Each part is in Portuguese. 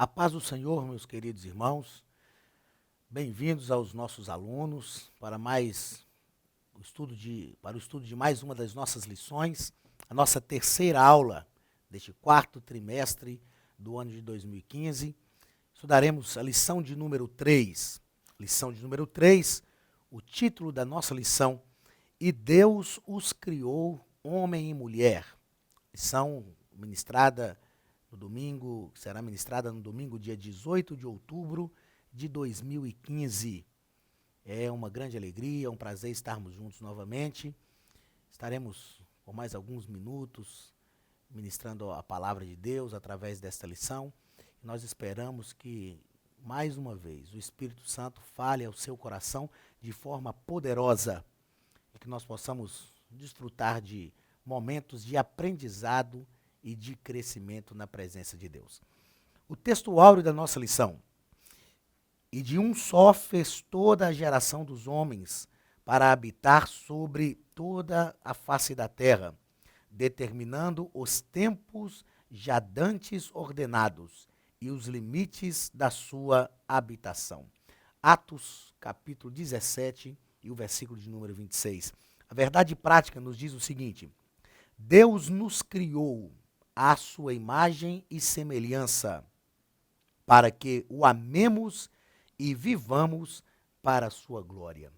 A paz do Senhor, meus queridos irmãos, bem-vindos aos nossos alunos para o estudo de mais uma das nossas lições, a nossa terceira aula deste quarto trimestre do ano de 2015. Estudaremos a lição de número 3. Lição de número 3, o título da nossa lição: E Deus os criou homem e mulher. Lição ministrada no domingo, será ministrada no domingo, dia 18 de outubro de 2015. É uma grande alegria, um prazer estarmos juntos novamente. Estaremos por mais alguns minutos ministrando a palavra de Deus através desta lição. Nós esperamos que, mais uma vez, o Espírito Santo fale ao seu coração de forma poderosa e que nós possamos desfrutar de momentos de aprendizado e de crescimento na presença de Deus. O texto áureo da nossa lição: E de um só fez toda a geração dos homens para habitar sobre toda a face da terra, determinando os tempos já dantes ordenados e os limites da sua habitação. Atos, capítulo 17 e o versículo de número 26. A verdade prática nos diz o seguinte: Deus nos criou à sua imagem e semelhança, para que o amemos e vivamos para a sua glória.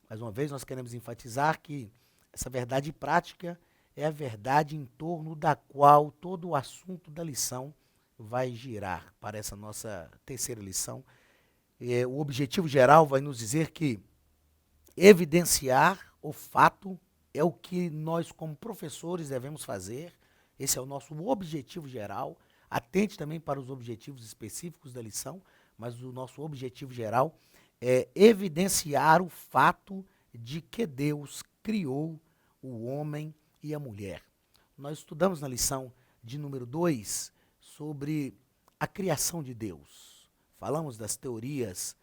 Mais uma vez, nós queremos enfatizar que essa verdade prática é a verdade em torno da qual todo o assunto da lição vai girar. Para essa nossa terceira lição, o objetivo geral vai nos dizer que evidenciar o fato é o que nós, como professores, devemos fazer. Esse é o nosso objetivo geral. Atente também para os objetivos específicos da lição, mas o nosso objetivo geral é evidenciar o fato de que Deus criou o homem e a mulher. Nós estudamos na lição de número 2 sobre a criação de Deus. Falamos das teorias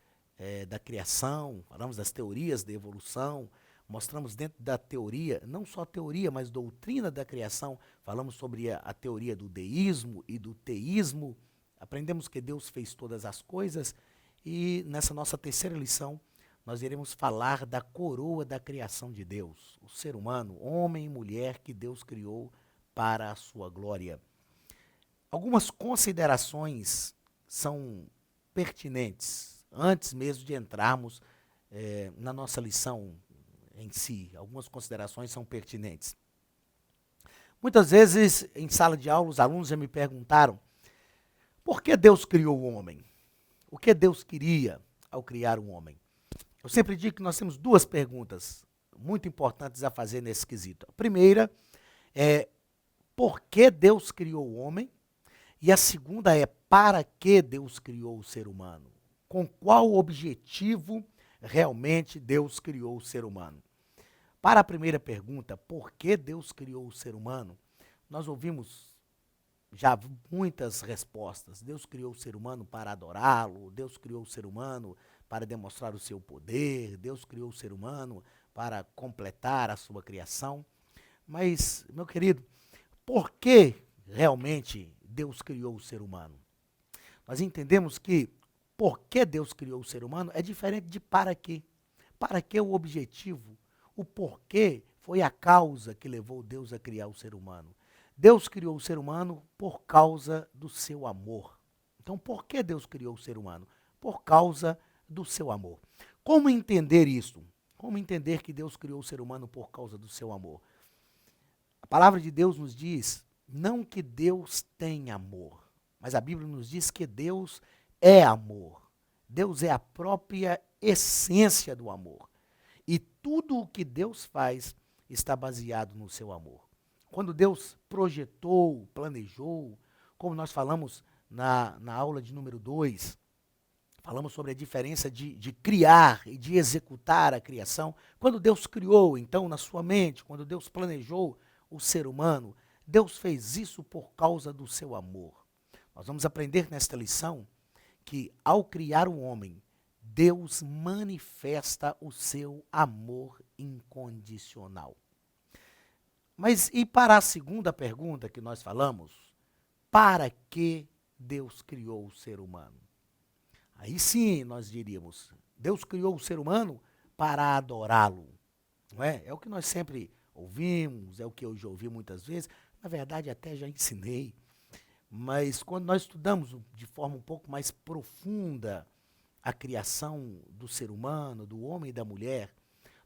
da criação, falamos das teorias da evolução, mostramos dentro da teoria, não só teoria, mas doutrina da criação, falamos sobre a teoria do deísmo e do teísmo, aprendemos que Deus fez todas as coisas e nessa nossa terceira lição nós iremos falar da coroa da criação de Deus, o ser humano, homem e mulher que Deus criou para a sua glória. Algumas considerações são pertinentes, antes mesmo de entrarmos na nossa lição em si. Algumas considerações são pertinentes. Muitas vezes, em sala de aula, os alunos já me perguntaram: por que Deus criou o homem? O que Deus queria ao criar o homem? Eu sempre digo que nós temos duas perguntas muito importantes a fazer nesse quesito. A primeira é: por que Deus criou o homem? E a segunda é: para que Deus criou o ser humano? Com qual objetivo realmente Deus criou o ser humano? Para a primeira pergunta, por que Deus criou o ser humano? Nós ouvimos já muitas respostas. Deus criou o ser humano para adorá-lo, Deus criou o ser humano para demonstrar o seu poder, Deus criou o ser humano para completar a sua criação. Mas, meu querido, por que realmente Deus criou o ser humano? Nós entendemos que por que Deus criou o ser humano é diferente de para quê. Para que o objetivo, o porquê foi a causa que levou Deus a criar o ser humano. Deus criou o ser humano por causa do seu amor. Então, por que Deus criou o ser humano? Por causa do seu amor. Como entender isso? Como entender que Deus criou o ser humano por causa do seu amor? A palavra de Deus nos diz, não que Deus tem amor, mas a Bíblia nos diz que Deus é amor. Deus é a própria essência do amor. E tudo o que Deus faz está baseado no seu amor. Quando Deus projetou, planejou, como nós falamos na aula de número 2, falamos sobre a diferença de criar e de executar a criação. Quando Deus criou, então, na sua mente, quando Deus planejou o ser humano, Deus fez isso por causa do seu amor. Nós vamos aprender nesta lição que, ao criar o homem, Deus manifesta o seu amor incondicional. Mas e para a segunda pergunta que nós falamos, para que Deus criou o ser humano? Aí sim nós diríamos, Deus criou o ser humano para adorá-lo. Não é? É o que nós sempre ouvimos, é o que eu já ouvi muitas vezes. Na verdade, até já ensinei. Mas quando nós estudamos de forma um pouco mais profunda a criação do ser humano, do homem e da mulher,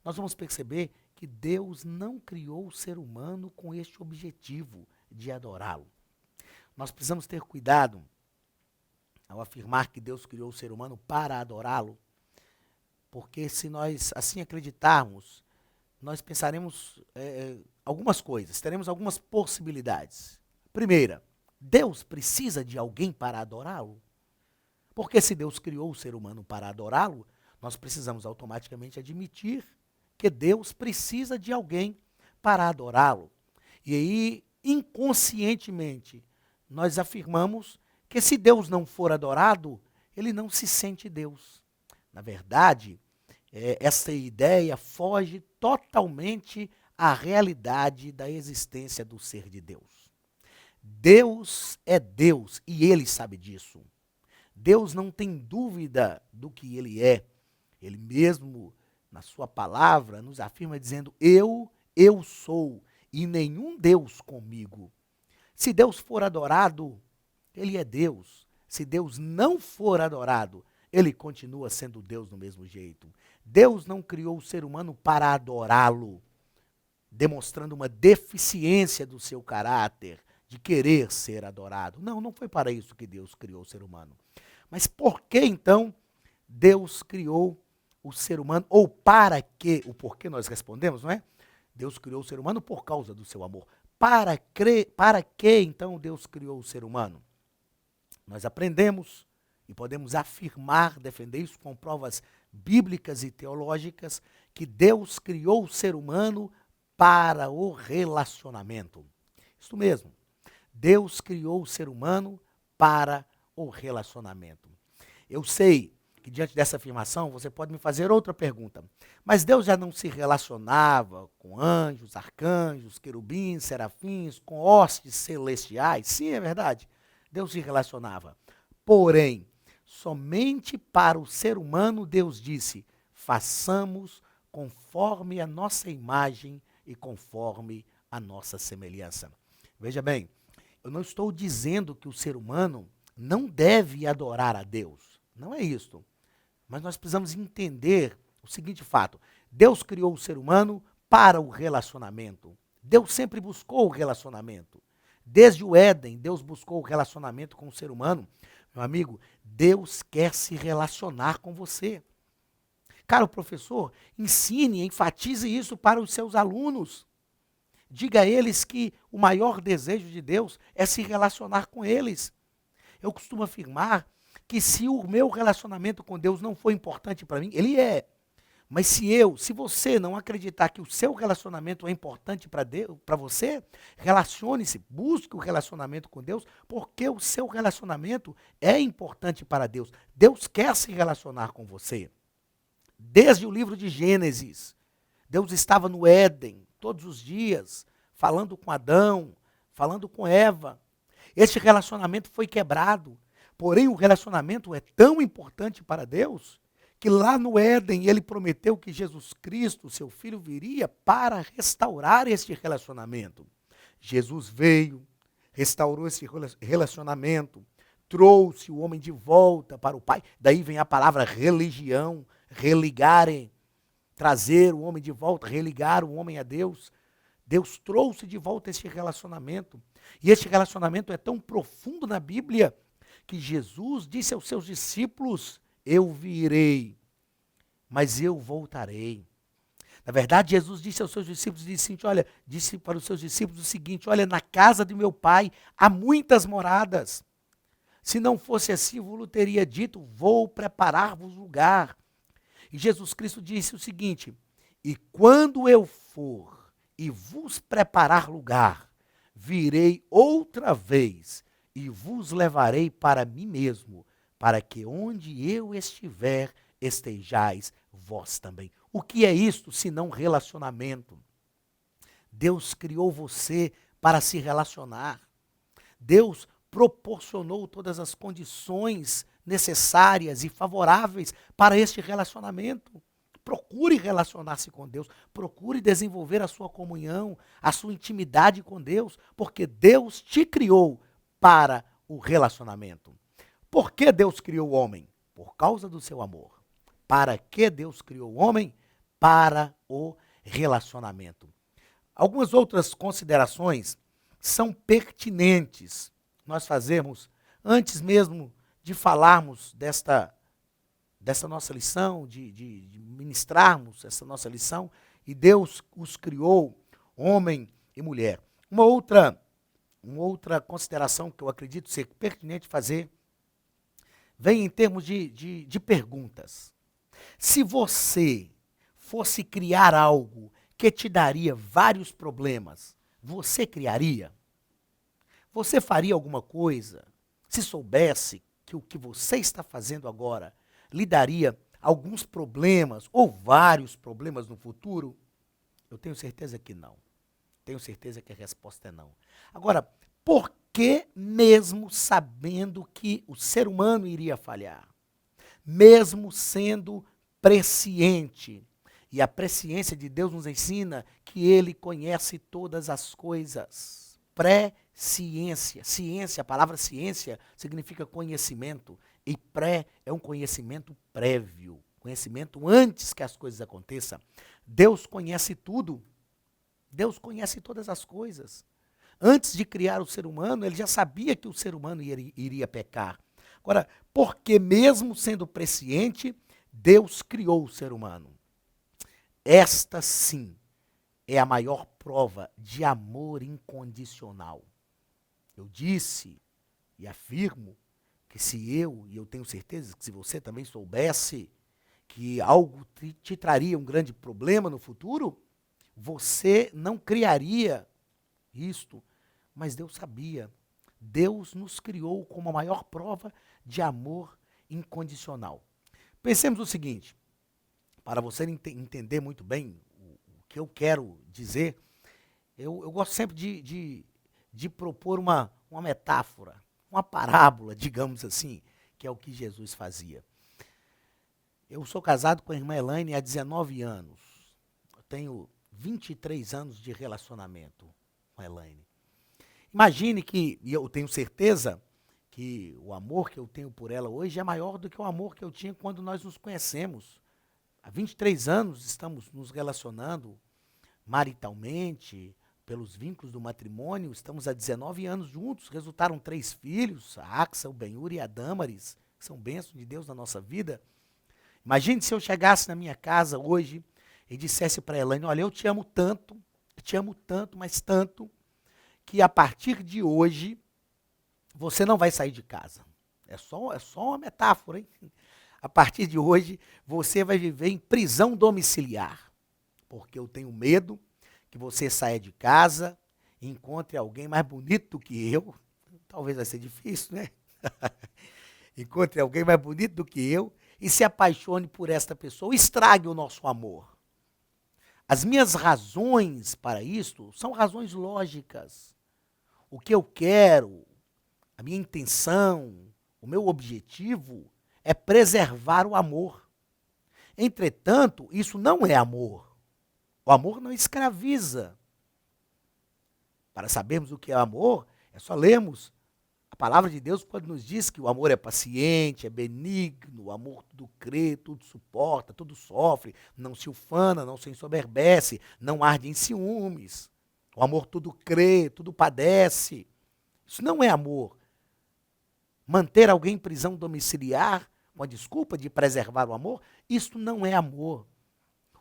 nós vamos perceber que Deus não criou o ser humano com este objetivo de adorá-lo. Nós precisamos ter cuidado ao afirmar que Deus criou o ser humano para adorá-lo, porque se nós assim acreditarmos, nós pensaremos algumas coisas, teremos algumas possibilidades. Primeira, Deus precisa de alguém para adorá-lo? Porque se Deus criou o ser humano para adorá-lo, nós precisamos automaticamente admitir que Deus precisa de alguém para adorá-lo. E aí, inconscientemente, nós afirmamos que se Deus não for adorado, ele não se sente Deus. Na verdade, essa ideia foge totalmente à realidade da existência do ser de Deus. Deus é Deus e ele sabe disso. Deus não tem dúvida do que ele é. Ele mesmo, na sua palavra, nos afirma dizendo, eu sou, e nenhum Deus comigo. Se Deus for adorado, ele é Deus. Se Deus não for adorado, ele continua sendo Deus do mesmo jeito. Deus não criou o ser humano para adorá-lo, demonstrando uma deficiência do seu caráter, de querer ser adorado. Não, não foi para isso que Deus criou o ser humano. Mas por que então Deus criou o ser humano? Ou para que? O porquê nós respondemos, não é? Deus criou o ser humano por causa do seu amor. Para que então Deus criou o ser humano? Nós aprendemos e podemos afirmar, defender isso com provas bíblicas e teológicas, que Deus criou o ser humano para o relacionamento. Isso mesmo. Deus criou o ser humano para o relacionamento. Eu sei que diante dessa afirmação você pode me fazer outra pergunta. Mas Deus já não se relacionava com anjos, arcanjos, querubins, serafins, com hostes celestiais? Sim, é verdade. Deus se relacionava. Porém, somente para o ser humano Deus disse, façamos conforme a nossa imagem e conforme a nossa semelhança. Veja bem, eu não estou dizendo que o ser humano não deve adorar a Deus. Não é isso. Mas nós precisamos entender o seguinte fato. Deus criou o ser humano para o relacionamento. Deus sempre buscou o relacionamento. Desde o Éden, Deus buscou o relacionamento com o ser humano. Meu amigo, Deus quer se relacionar com você. Caro professor, ensine, enfatize isso para os seus alunos. Diga a eles que o maior desejo de Deus é se relacionar com eles. Eu costumo afirmar que se o meu relacionamento com Deus não for importante para mim, ele é. Mas se você não acreditar que o seu relacionamento é importante para você, relacione-se, busque o relacionamento com Deus, porque o seu relacionamento é importante para Deus. Deus quer se relacionar com você. Desde o livro de Gênesis, Deus estava no Éden, todos os dias, falando com Adão, falando com Eva. Este relacionamento foi quebrado, porém o relacionamento é tão importante para Deus, que lá no Éden ele prometeu que Jesus Cristo, seu Filho, viria para restaurar este relacionamento. Jesus veio, restaurou esse relacionamento, trouxe o homem de volta para o Pai. Daí vem a palavra religião, religarem, trazer o homem de volta, religar o homem a Deus. Deus trouxe de volta este relacionamento. E este relacionamento é tão profundo na Bíblia que Jesus disse aos seus discípulos, eu virei, mas eu voltarei. Na verdade, Jesus disse aos seus discípulos, disse para os seus discípulos o seguinte, olha, na casa de meu pai há muitas moradas. Se não fosse assim, eu vos teria dito, vou preparar-vos lugar. E Jesus Cristo disse o seguinte, e quando eu for e vos preparar lugar, virei outra vez e vos levarei para mim mesmo, para que onde eu estiver, estejais vós também. O que é isto, senão relacionamento? Deus criou você para se relacionar. Deus proporcionou todas as condições necessárias e favoráveis para este relacionamento. Procure relacionar-se com Deus, procure desenvolver a sua comunhão, a sua intimidade com Deus, porque Deus te criou para o relacionamento. Por que Deus criou o homem? Por causa do seu amor. Para que Deus criou o homem? Para o relacionamento. Algumas outras considerações são pertinentes nós fazemos antes mesmo de falarmos dessa nossa lição, de ministrarmos essa nossa lição, e Deus os criou, homem e mulher. Uma outra consideração que eu acredito ser pertinente fazer, vem em termos de perguntas. Se você fosse criar algo que te daria vários problemas, você criaria? Você faria alguma coisa se soubesse que o que você está fazendo agora lhe daria alguns problemas ou vários problemas no futuro? Eu tenho certeza que não. Tenho certeza que a resposta é não. Agora, por que mesmo sabendo que o ser humano iria falhar? Mesmo sendo presciente, e a presciência de Deus nos ensina que Ele conhece todas as coisas. Ciência, a palavra ciência significa conhecimento, e pré é um conhecimento prévio, conhecimento antes que as coisas aconteçam. Deus conhece tudo, Deus conhece todas as coisas. Antes de criar o ser humano, Ele já sabia que o ser humano iria pecar. Agora, porque mesmo sendo presciente, Deus criou o ser humano. Esta sim é a maior prova de amor incondicional. Eu disse e afirmo que se eu, e eu tenho certeza que se você também soubesse que algo te traria um grande problema no futuro, você não criaria isto, mas Deus sabia. Deus nos criou como a maior prova de amor incondicional. Pensemos o seguinte, para você entender muito bem o que eu quero dizer, eu gosto sempre de propor uma metáfora, uma parábola, digamos assim, que é o que Jesus fazia. Eu sou casado com a irmã Elaine há 19 anos. Eu tenho 23 anos de relacionamento com a Elaine. Imagine que, e eu tenho certeza que o amor que eu tenho por ela hoje é maior do que o amor que eu tinha quando nós nos conhecemos. Há 23 anos estamos nos relacionando maritalmente, pelos vínculos do matrimônio, estamos há 19 anos juntos, resultaram 3 filhos, a Axa, o Benhur e a Damaris, que são bênçãos de Deus na nossa vida. Imagine se eu chegasse na minha casa hoje e dissesse para a Elaine, olha, eu te amo tanto, mas tanto, que a partir de hoje você não vai sair de casa. É só uma metáfora, hein? A partir de hoje você vai viver em prisão domiciliar, porque eu tenho medo que você saia de casa e encontre alguém mais bonito do que eu. Talvez vai ser difícil, né? Encontre alguém mais bonito do que eu e se apaixone por esta pessoa, estrague o nosso amor. As minhas razões para isto são razões lógicas. O que eu quero, a minha intenção, o meu objetivo é preservar o amor. Entretanto, isso não é amor. O amor não escraviza. Para sabermos o que é amor, é só lermos a palavra de Deus quando nos diz que o amor é paciente, é benigno, o amor tudo crê, tudo suporta, tudo sofre, não se ufana, não se ensoberbece, não arde em ciúmes. O amor tudo crê, tudo padece. Isso não é amor. Manter alguém em prisão domiciliar, com a desculpa de preservar o amor, isso não é amor.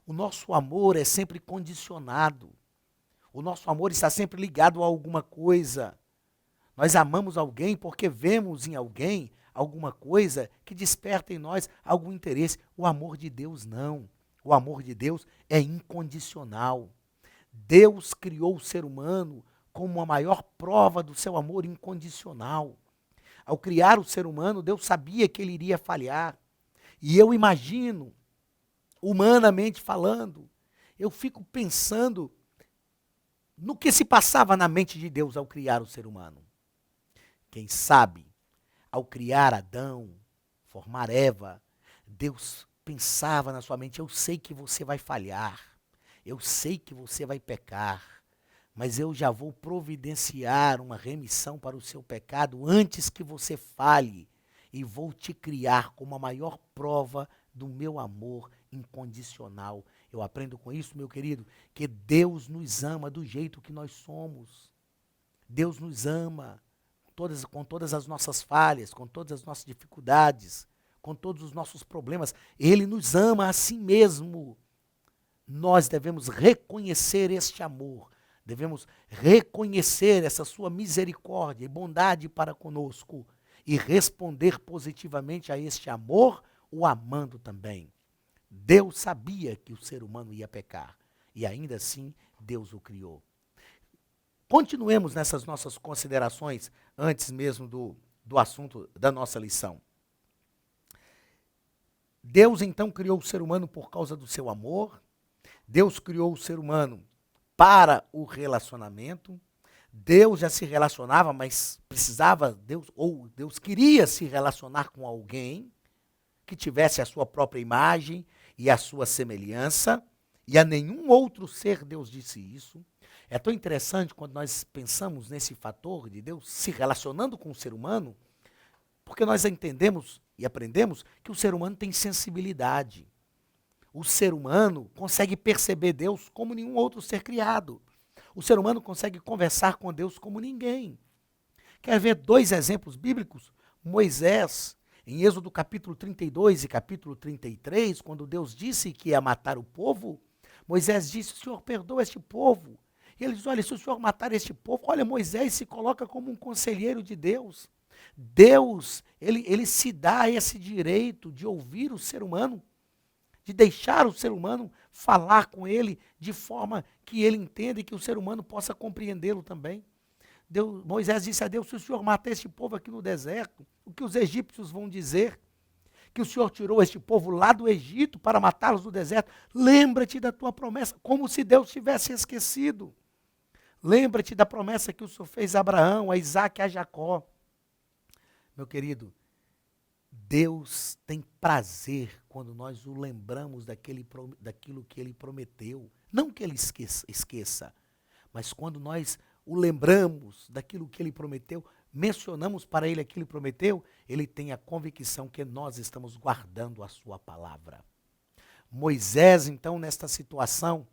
O nosso amor é sempre condicionado. O nosso amor está sempre ligado a alguma coisa. Nós amamos alguém porque vemos em alguém alguma coisa que desperta em nós algum interesse. O amor de Deus não. O amor de Deus é incondicional. Deus criou o ser humano como a maior prova do seu amor incondicional. Ao criar o ser humano, Deus sabia que ele iria falhar. E eu imagino, humanamente falando, eu fico pensando no que se passava na mente de Deus ao criar o ser humano. Quem sabe, ao criar Adão, formar Eva, Deus pensava na sua mente: eu sei que você vai falhar, eu sei que você vai pecar, mas eu já vou providenciar uma remissão para o seu pecado antes que você falhe, e vou te criar como a maior prova do meu amor incondicional. Eu aprendo com isso, meu querido, que Deus nos ama do jeito que nós somos. Deus nos ama com todas as nossas falhas, com todas as nossas dificuldades, com todos os nossos problemas. Ele nos ama a si mesmo. Nós devemos reconhecer este amor, devemos reconhecer essa sua misericórdia e bondade para conosco e responder positivamente a este amor, o amando também. Deus sabia que o ser humano ia pecar e ainda assim Deus o criou. Continuemos nessas nossas considerações antes mesmo do assunto da nossa lição. Deus então criou o ser humano por causa do seu amor. Deus criou o ser humano para o relacionamento. Deus já se relacionava, mas Deus queria se relacionar com alguém que tivesse a sua própria imagem e a sua semelhança, e a nenhum outro ser Deus disse isso. É tão interessante quando nós pensamos nesse fator de Deus se relacionando com o ser humano, porque nós entendemos e aprendemos que o ser humano tem sensibilidade. O ser humano consegue perceber Deus como nenhum outro ser criado. O ser humano consegue conversar com Deus como ninguém. Quer ver 2 exemplos bíblicos? Moisés, em Êxodo capítulo 32 e capítulo 33, quando Deus disse que ia matar o povo, Moisés disse: o Senhor perdoa este povo. E ele diz: olha, se o Senhor matar este povo, olha, Moisés se coloca como um conselheiro de Deus. Deus, ele se dá esse direito de ouvir o ser humano, de deixar o ser humano falar com ele de forma que ele entenda e que o ser humano possa compreendê-lo também. Moisés disse a Deus: se o Senhor matar este povo aqui no deserto, o que os egípcios vão dizer? Que o Senhor tirou este povo lá do Egito para matá-los no deserto. Lembra-te da tua promessa, como se Deus tivesse esquecido. Lembra-te da promessa que o Senhor fez a Abraão, a Isaac e a Jacó. Meu querido, Deus tem prazer quando nós o lembramos daquilo que Ele prometeu. Não que Ele esqueça, mas quando nós o lembramos daquilo que Ele prometeu, mencionamos para Ele aquilo que Ele prometeu, Ele tem a convicção que nós estamos guardando a sua palavra. Moisés, então, nesta situação,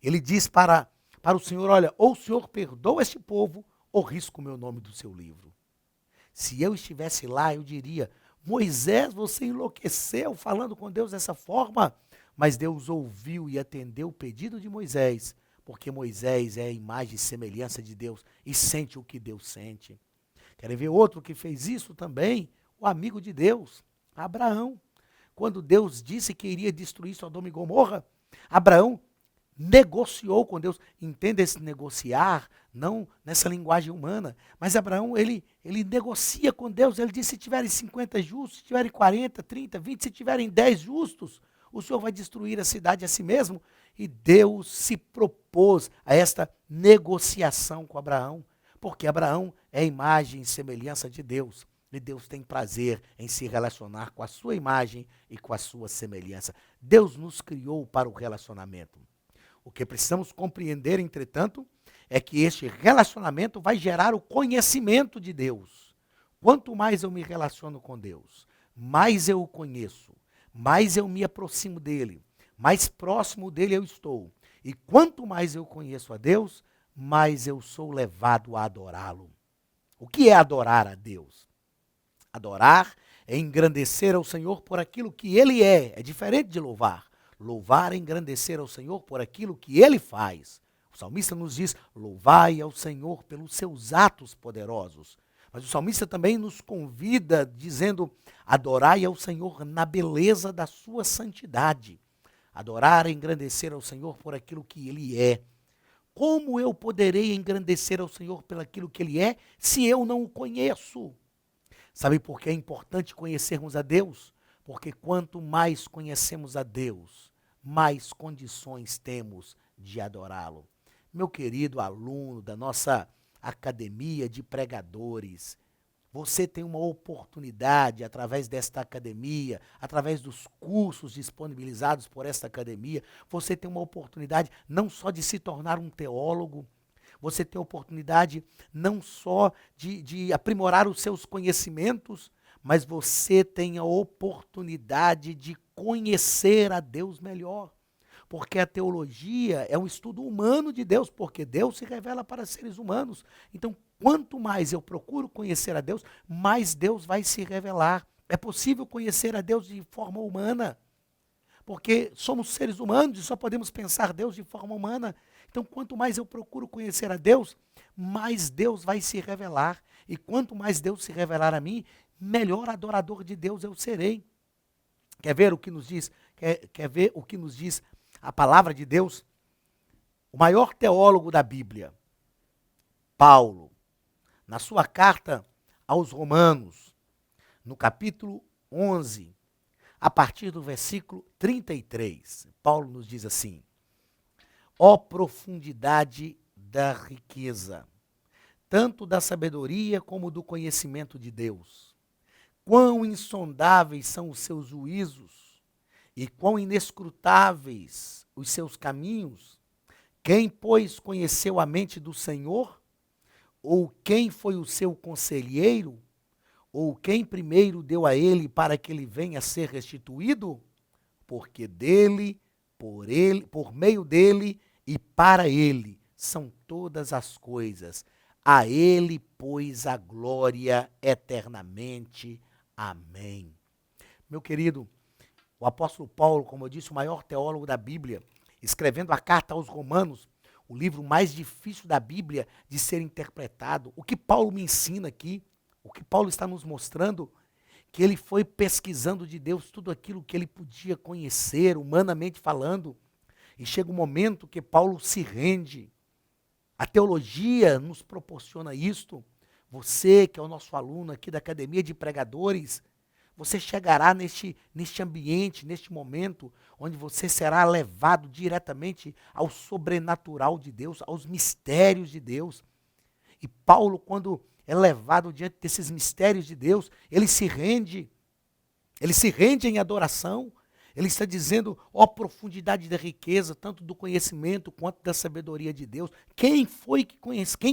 ele diz para o Senhor: olha, ou o Senhor perdoa este povo, ou risca o meu nome do seu livro. Se eu estivesse lá, eu diria: Moisés, você enlouqueceu falando com Deus dessa forma? Mas Deus ouviu e atendeu o pedido de Moisés, porque Moisés é a imagem e semelhança de Deus e sente o que Deus sente. Querem ver outro que fez isso também? O amigo de Deus, Abraão. Quando Deus disse que iria destruir Sodoma e Gomorra, Abraão negociou com Deus. Entenda esse negociar, não nessa linguagem humana, mas Abraão, ele negocia com Deus. Ele disse: se tiverem 50 justos, se tiverem 40, 30, 20, se tiverem 10 justos, o Senhor vai destruir a cidade a si mesmo. E Deus se propôs a esta negociação com Abraão, porque Abraão é a imagem e semelhança de Deus. E Deus tem prazer em se relacionar com a sua imagem e com a sua semelhança. Deus nos criou para o relacionamento. O que precisamos compreender, entretanto, é que este relacionamento vai gerar o conhecimento de Deus. Quanto mais eu me relaciono com Deus, mais eu o conheço, mais eu me aproximo dele, mais próximo dele eu estou. E quanto mais eu conheço a Deus, mais eu sou levado a adorá-lo. O que é adorar a Deus? Adorar é engrandecer ao Senhor por aquilo que Ele é diferente de louvar. Louvar é engrandecer ao Senhor por aquilo que Ele faz. O salmista nos diz: louvai ao Senhor pelos seus atos poderosos. Mas o salmista também nos convida dizendo: adorai ao Senhor na beleza da sua santidade. Adorar é engrandecer ao Senhor por aquilo que Ele é. Como eu poderei engrandecer ao Senhor pelo aquilo que Ele é, se eu não o conheço? Sabe por que é importante conhecermos a Deus? Porque quanto mais conhecemos a Deus, mais condições temos de adorá-lo. Meu querido aluno da nossa academia de pregadores, Você tem uma oportunidade, através desta academia, através dos cursos disponibilizados por esta academia, você tem uma oportunidade não só de se tornar um teólogo, você tem a oportunidade não só de aprimorar os seus conhecimentos, mas você tem a oportunidade de conhecer a Deus melhor. Porque a teologia é um estudo humano de Deus, porque Deus se revela para seres humanos. Então, quanto mais eu procuro conhecer a Deus, mais Deus vai se revelar. É possível conhecer a Deus de forma humana, porque somos seres humanos e só podemos pensar Deus de forma humana. Então, quanto mais eu procuro conhecer a Deus, mais Deus vai se revelar. E quanto mais Deus se revelar a mim, melhor adorador de Deus eu serei. Quer ver o que nos diz? Quer ver o que nos diz a palavra de Deus? O maior teólogo da Bíblia, Paulo, na sua carta aos Romanos, no capítulo 11, a partir do versículo 33, Paulo nos diz assim: ó profundidade da riqueza, tanto da sabedoria como do conhecimento de Deus. Quão insondáveis são os seus juízos e quão inescrutáveis os seus caminhos. Quem, pois, conheceu a mente do Senhor? Ou quem foi o seu conselheiro? Ou quem primeiro deu a ele para que ele venha a ser restituído? Porque dele, por meio dele e para ele são todas as coisas. A ele, pois, a glória eternamente. Amém. Meu querido, o apóstolo Paulo, como eu disse, o maior teólogo da Bíblia, escrevendo a carta aos Romanos, o livro mais difícil da Bíblia de ser interpretado. O que Paulo me ensina aqui, o que Paulo está nos mostrando, que ele foi pesquisando de Deus tudo aquilo que ele podia conhecer, humanamente falando, e chega um momento que Paulo se rende. A teologia nos proporciona isto. Você, que é o nosso aluno aqui da Academia de Pregadores, você chegará neste ambiente, neste momento, onde você será levado diretamente ao sobrenatural de Deus, aos mistérios de Deus. E Paulo, quando é levado diante desses mistérios de Deus, ele se rende em adoração. Ele está dizendo, ó profundidade da riqueza, tanto do conhecimento quanto da sabedoria de Deus. Quem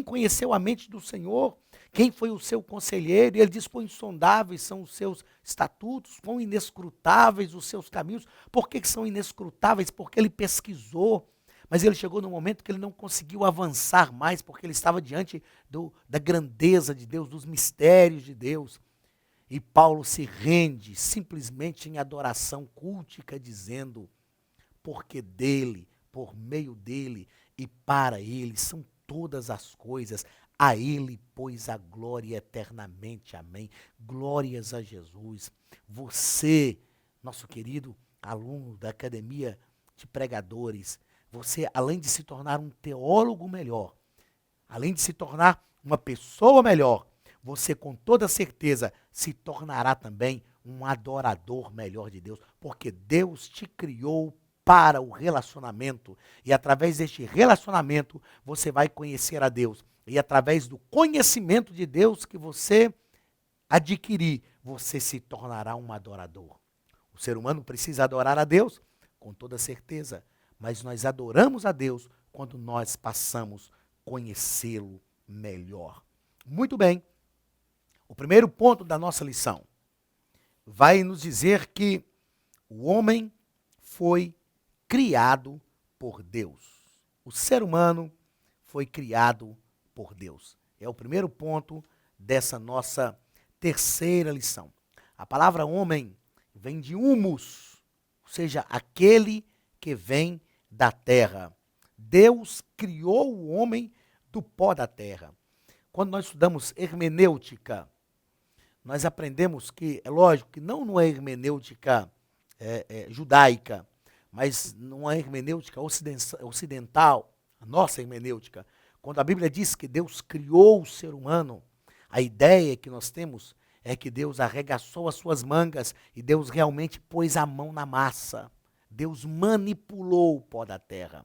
conheceu a mente do Senhor? Quem foi o seu conselheiro? E ele diz, quão insondáveis são os seus estatutos, quão inescrutáveis os seus caminhos. Por que são inescrutáveis? Porque ele pesquisou, mas ele chegou num momento que ele não conseguiu avançar mais, porque ele estava diante da grandeza de Deus, dos mistérios de Deus. E Paulo se rende simplesmente em adoração cultica, dizendo, porque dele, por meio dele e para ele são todas as coisas. A ele, pois, a glória eternamente. Amém. Glórias a Jesus. Você, nosso querido aluno da Academia de Pregadores, você, além de se tornar um teólogo melhor, além de se tornar uma pessoa melhor, você com toda certeza se tornará também um adorador melhor de Deus, porque Deus te criou para o relacionamento, e através deste relacionamento você vai conhecer a Deus, e através do conhecimento de Deus que você adquirir, você se tornará um adorador. O ser humano precisa adorar a Deus, com toda certeza, mas nós adoramos a Deus quando nós passamos a conhecê-lo melhor. Muito bem. O primeiro ponto da nossa lição vai nos dizer que o homem foi criado por Deus. O ser humano foi criado por Deus. É o primeiro ponto dessa nossa terceira lição. A palavra homem vem de humus, ou seja, aquele que vem da terra. Deus criou o homem do pó da terra. Quando nós estudamos hermenêutica, nós aprendemos que, é lógico, que não é hermenêutica judaica, mas numa hermenêutica ocidental, a nossa hermenêutica, quando a Bíblia diz que Deus criou o ser humano, a ideia que nós temos é que Deus arregaçou as suas mangas e Deus realmente pôs a mão na massa. Deus manipulou o pó da terra.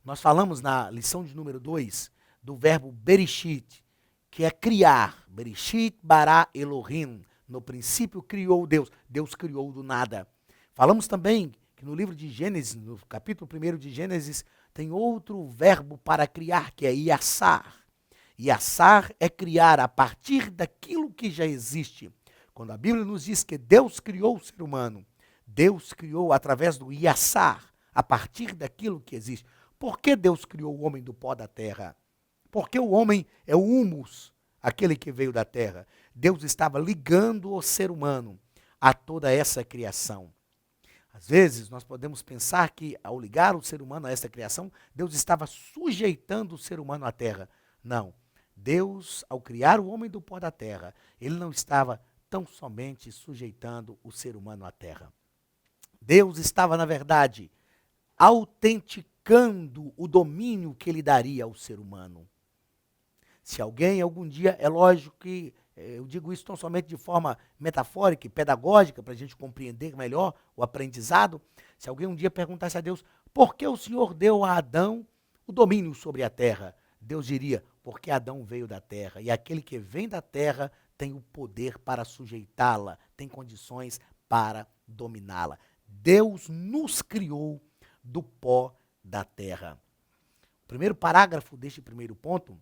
Nós falamos na lição de número 2 do verbo bereshit, que é criar. Bereshit bara Elohim. No princípio criou Deus. Deus criou do nada. Falamos também que no livro de Gênesis, no capítulo 1 de Gênesis, tem outro verbo para criar, que é yassar. Yassar é criar a partir daquilo que já existe. Quando a Bíblia nos diz que Deus criou o ser humano, Deus criou através do yassar, a partir daquilo que existe. Por que Deus criou o homem do pó da terra? Porque o homem é o humus, aquele que veio da terra. Deus estava ligando o ser humano a toda essa criação. Às vezes, nós podemos pensar que, ao ligar o ser humano a essa criação, Deus estava sujeitando o ser humano à terra. Não. Deus, ao criar o homem do pó da terra, ele não estava tão somente sujeitando o ser humano à terra. Deus estava, na verdade, autenticando o domínio que ele daria ao ser humano. Se alguém, algum dia, é lógico que eu digo isso tão somente de forma metafórica e pedagógica, para a gente compreender melhor o aprendizado. Se alguém um dia perguntasse a Deus, por que o Senhor deu a Adão o domínio sobre a terra? Deus diria, porque Adão veio da terra, e aquele que vem da terra tem o poder para sujeitá-la, tem condições para dominá-la. Deus nos criou do pó da terra. O primeiro parágrafo deste primeiro ponto,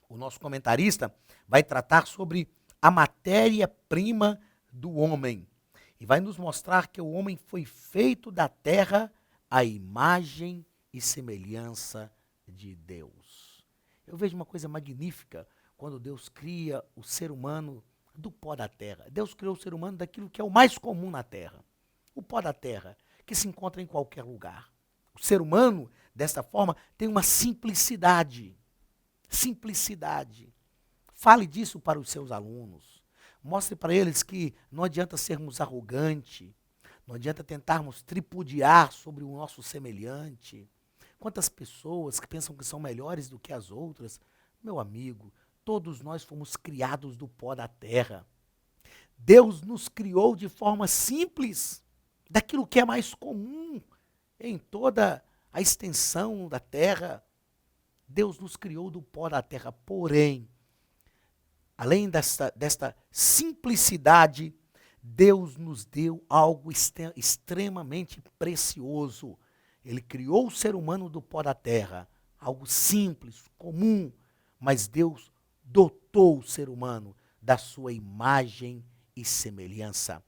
o nosso comentarista vai tratar sobre a matéria-prima do homem. E vai nos mostrar que o homem foi feito da terra à imagem e semelhança de Deus. Eu vejo uma coisa magnífica quando Deus cria o ser humano do pó da terra. Deus criou o ser humano daquilo que é o mais comum na terra. O pó da terra, que se encontra em qualquer lugar. O ser humano, desta forma, tem uma simplicidade. Simplicidade. Fale disso para os seus alunos. Mostre para eles que não adianta sermos arrogantes, não adianta tentarmos tripudiar sobre o nosso semelhante. Quantas pessoas que pensam que são melhores do que as outras? Meu amigo, todos nós fomos criados do pó da terra. Deus nos criou de forma simples, daquilo que é mais comum em toda a extensão da terra. Deus nos criou do pó da terra, porém, além desta simplicidade, Deus nos deu algo extremamente precioso. Ele criou o ser humano do pó da terra, algo simples, comum, mas Deus dotou o ser humano da sua imagem e semelhança.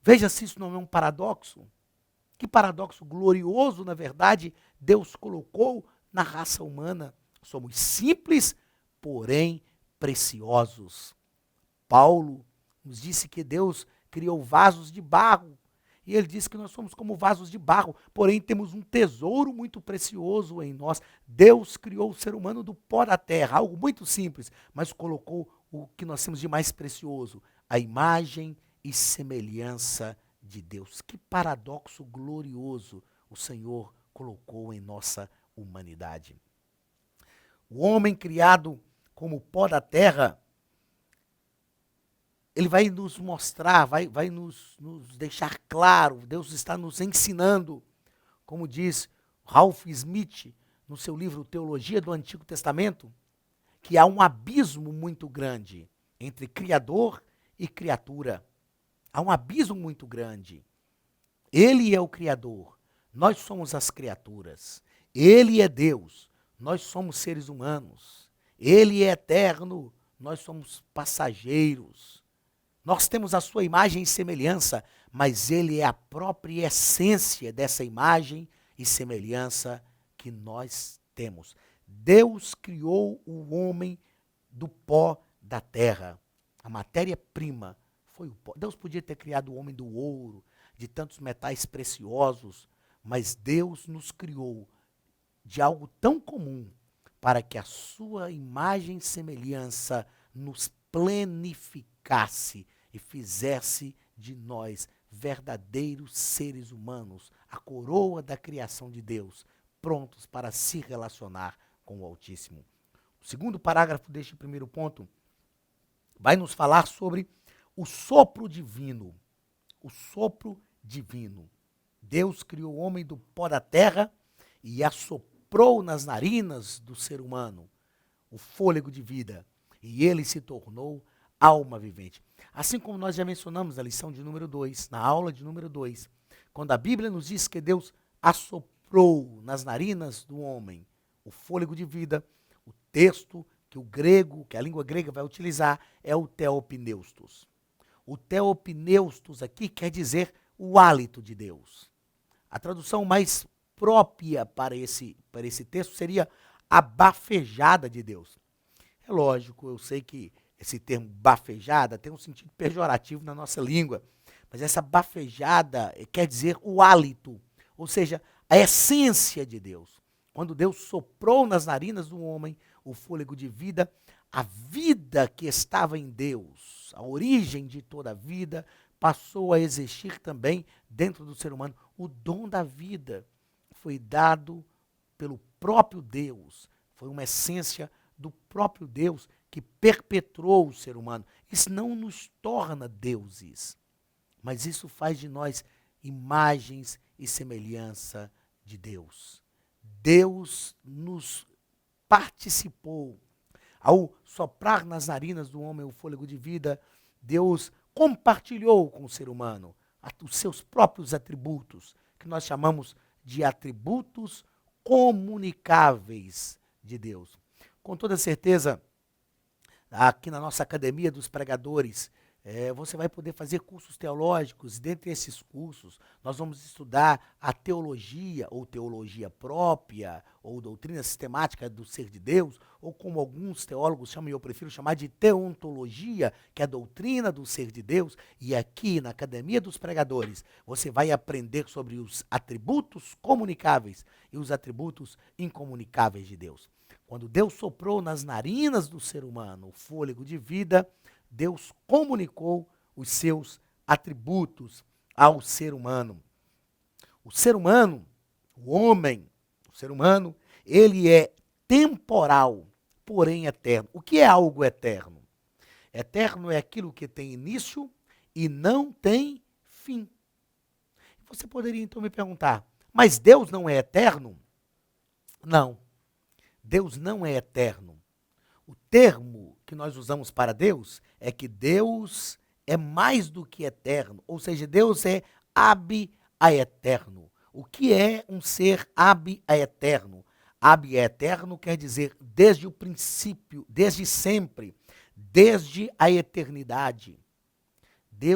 Veja se isso não é um paradoxo. Que paradoxo glorioso, na verdade, Deus colocou na raça humana. Somos simples, porém preciosos. Paulo nos disse que Deus criou vasos de barro. E ele disse que nós somos como vasos de barro, porém temos um tesouro muito precioso em nós. Deus criou o ser humano do pó da terra, algo muito simples, mas colocou o que nós temos de mais precioso, a imagem e semelhança de Deus. Que paradoxo glorioso o Senhor colocou em nossa humanidade. O homem criado como pó da terra, ele vai nos mostrar, vai nos deixar claro, Deus está nos ensinando, como diz Ralph Smith, no seu livro Teologia do Antigo Testamento, que há um abismo muito grande entre Criador e criatura. Há um abismo muito grande. Ele é o Criador, nós somos as criaturas. Ele é Deus, nós somos seres humanos. Ele é eterno, nós somos passageiros. Nós temos a sua imagem e semelhança, mas ele é a própria essência dessa imagem e semelhança que nós temos. Deus criou o homem do pó da terra. A matéria-prima foi o pó. Deus podia ter criado o homem do ouro, de tantos metais preciosos, mas Deus nos criou de algo tão comum para que a sua imagem e semelhança nos plenificasse e fizesse de nós verdadeiros seres humanos, a coroa da criação de Deus, prontos para se relacionar com o Altíssimo. O segundo parágrafo deste primeiro ponto vai nos falar sobre o sopro divino. O sopro divino. Deus criou o homem do pó da terra e assoprou nas narinas do ser humano o fôlego de vida. e ele se tornou alma vivente. Assim como nós já mencionamos na lição de número 2, na aula de número 2, quando a Bíblia nos diz que Deus assoprou nas narinas do homem o fôlego de vida, o texto que a língua grega vai utilizar é o theopneustos. O theopneustos aqui quer dizer o hálito de Deus. A tradução mais própria para esse texto seria a bafejada de Deus. É lógico, eu sei que esse termo bafejada tem um sentido pejorativo na nossa língua, mas essa bafejada quer dizer o hálito, ou seja, a essência de Deus. Quando Deus soprou nas narinas do homem o fôlego de vida, a vida que estava em Deus, a origem de toda a vida, passou a existir também dentro do ser humano. O dom da vida foi dado pelo próprio Deus, foi uma essência do próprio Deus que perpetuou o ser humano. Isso não nos torna deuses, mas isso faz de nós imagens e semelhança de Deus. Deus nos participou. Ao soprar nas narinas do homem o fôlego de vida, Deus compartilhou com o ser humano os seus próprios atributos, que nós chamamos de atributos comunicáveis de Deus. Com toda certeza, aqui na nossa Academia dos Pregadores, você vai poder fazer cursos teológicos. Dentre esses cursos, nós vamos estudar a teologia, ou teologia própria, ou doutrina sistemática do ser de Deus, ou como alguns teólogos chamam, e eu prefiro chamar de teontologia, que é a doutrina do ser de Deus. E aqui na Academia dos Pregadores, você vai aprender sobre os atributos comunicáveis e os atributos incomunicáveis de Deus. Quando Deus soprou nas narinas do ser humano o fôlego de vida, Deus comunicou os seus atributos ao ser humano. O ser humano, o homem, o ser humano, ele é temporal, porém eterno. O que é algo eterno? Eterno é aquilo que tem início e não tem fim. Você poderia então me perguntar, mas Deus não é eterno? Não, Deus não é eterno. O termo que nós usamos para Deus é que Deus é mais do que eterno, ou seja, Deus é ab a eterno. O que é um ser ab a eterno? Ab a eterno quer dizer desde o princípio, desde sempre, desde a eternidade.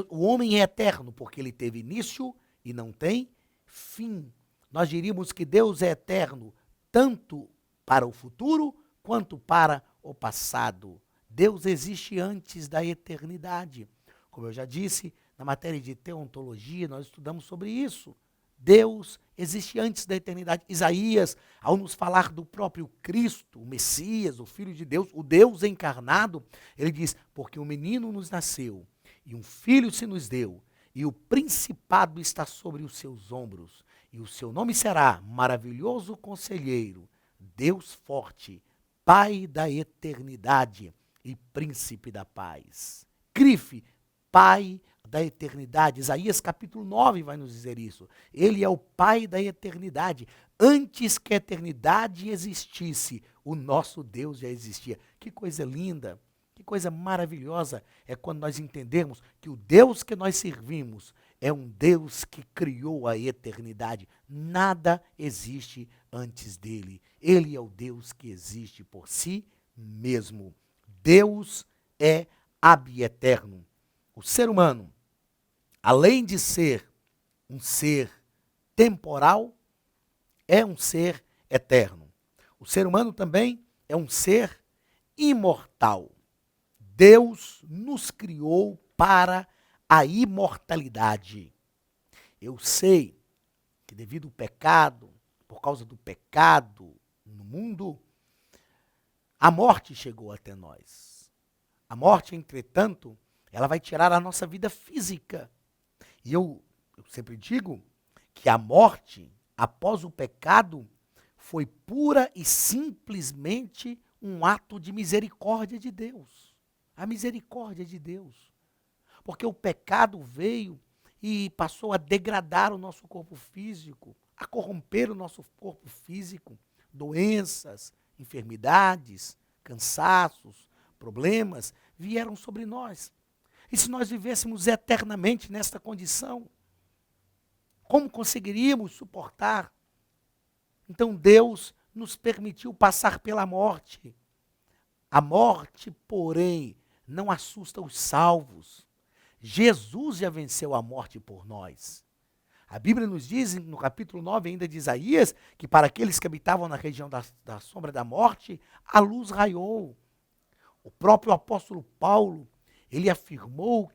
O homem é eterno porque ele teve início e não tem fim. Nós diríamos que Deus é eterno tanto para o futuro quanto para o passado. Deus existe antes da eternidade. Como eu já disse, na matéria de teontologia, nós estudamos sobre isso. Deus existe antes da eternidade. Isaías, ao nos falar do próprio Cristo, o Messias, o Filho de Deus, o Deus encarnado, ele diz, porque um menino nos nasceu, e um filho se nos deu, e o principado está sobre os seus ombros, e o seu nome será Maravilhoso Conselheiro, Deus Forte, Pai da Eternidade e Príncipe da Paz. Grife, Pai da Eternidade. Isaías capítulo 9 vai nos dizer isso. Ele é o Pai da Eternidade. Antes que a eternidade existisse, o nosso Deus já existia. Que coisa linda, que coisa maravilhosa é quando nós entendemos que o Deus que nós servimos é um Deus que criou a eternidade. Nada existe antes dele. Ele é o Deus que existe por si mesmo. Deus é ab-eterno. O ser humano, além de ser um ser temporal, é um ser eterno. O ser humano também é um ser imortal. Deus nos criou para a imortalidade. Eu sei que devido ao pecado, por causa do pecado no mundo, a morte chegou até nós. A morte, entretanto, ela vai tirar a nossa vida física. E eu sempre digo que a morte, após o pecado, foi pura e simplesmente um ato de misericórdia de Deus. A misericórdia de Deus. Porque o pecado veio e passou a degradar o nosso corpo físico, a corromper o nosso corpo físico, doenças, enfermidades, cansaços, problemas vieram sobre nós. E se nós vivêssemos eternamente nesta condição, como conseguiríamos suportar? Então Deus nos permitiu passar pela morte. A morte, porém, não assusta os salvos. Jesus já venceu a morte por nós. A Bíblia nos diz, no capítulo 9 ainda de Isaías, que para aqueles que habitavam na região da sombra da morte, a luz raiou. O próprio apóstolo Paulo, ele afirmou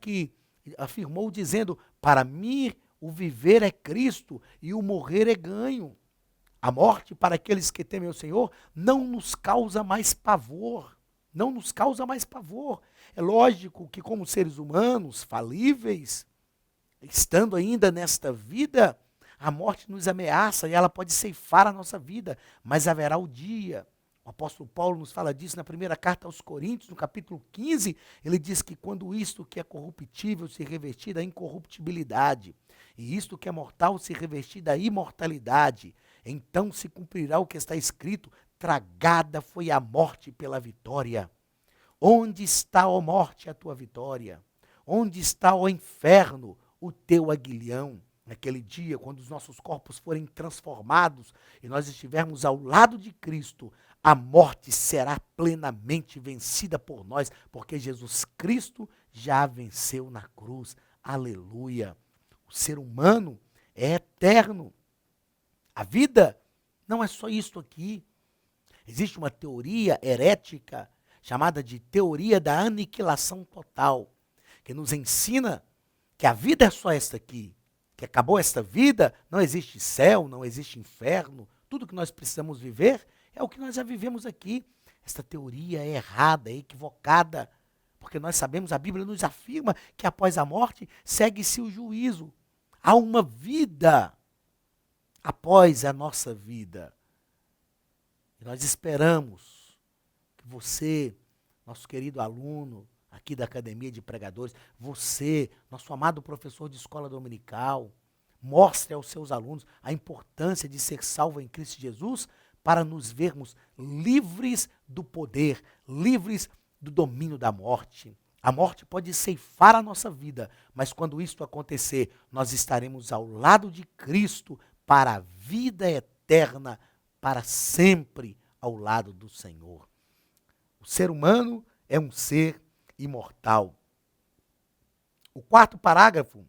dizendo, para mim o viver é Cristo e o morrer é ganho. A morte, para aqueles que temem o Senhor, não nos causa mais pavor. Não nos causa mais pavor. É lógico que como seres humanos, falíveis, estando ainda nesta vida, a morte nos ameaça e ela pode ceifar a nossa vida, mas haverá o dia. O apóstolo Paulo nos fala disso na primeira carta aos Coríntios, no capítulo 15, ele diz que quando isto que é corruptível se revestir da incorruptibilidade, e isto que é mortal se revestir da imortalidade, então se cumprirá o que está escrito, tragada foi a morte pela vitória. Onde está, ó morte, a tua vitória? Onde está, ó inferno, o teu aguilhão? Naquele dia, quando os nossos corpos forem transformados e nós estivermos ao lado de Cristo, a morte será plenamente vencida por nós, porque Jesus Cristo já venceu na cruz. Aleluia! O ser humano é eterno. A vida não é só isto aqui. Existe uma teoria herética chamada de teoria da aniquilação total, que nos ensina que a vida é só esta aqui, que acabou esta vida, não existe céu, não existe inferno, tudo que nós precisamos viver é o que nós já vivemos aqui. Esta teoria é errada, é equivocada, porque nós sabemos, a Bíblia nos afirma que após a morte segue-se o juízo. Há uma vida após a nossa vida. E nós esperamos que você, nosso querido aluno aqui da Academia de Pregadores, você, nosso amado professor de escola dominical, mostre aos seus alunos a importância de ser salvo em Cristo Jesus para nos vermos livres do poder, livres do domínio da morte. A morte pode ceifar a nossa vida, mas quando isto acontecer, nós estaremos ao lado de Cristo para a vida eterna, para sempre ao lado do Senhor. O ser humano é um ser imortal. O quarto parágrafo,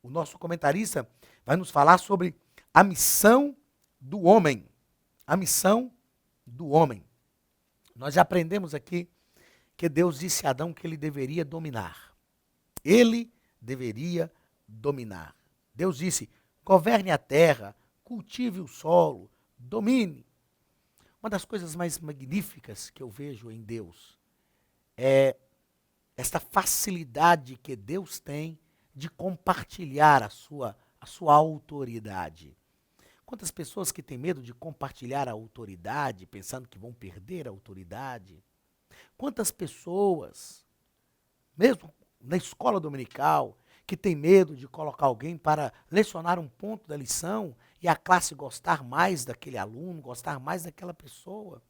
o nosso comentarista vai nos falar sobre a missão do homem. A missão do homem. Nós já aprendemos aqui que Deus disse a Adão que ele deveria dominar. Ele deveria dominar. Deus disse, governe a terra, cultive o solo, domine. Uma das coisas mais magníficas que eu vejo em Deus é esta facilidade que Deus tem de compartilhar a sua autoridade. Quantas pessoas que têm medo de compartilhar a autoridade, pensando que vão perder a autoridade? Quantas pessoas, mesmo na escola dominical, que tem medo de colocar alguém para lecionar um ponto da lição e a classe gostar mais daquele aluno, gostar mais daquela pessoa?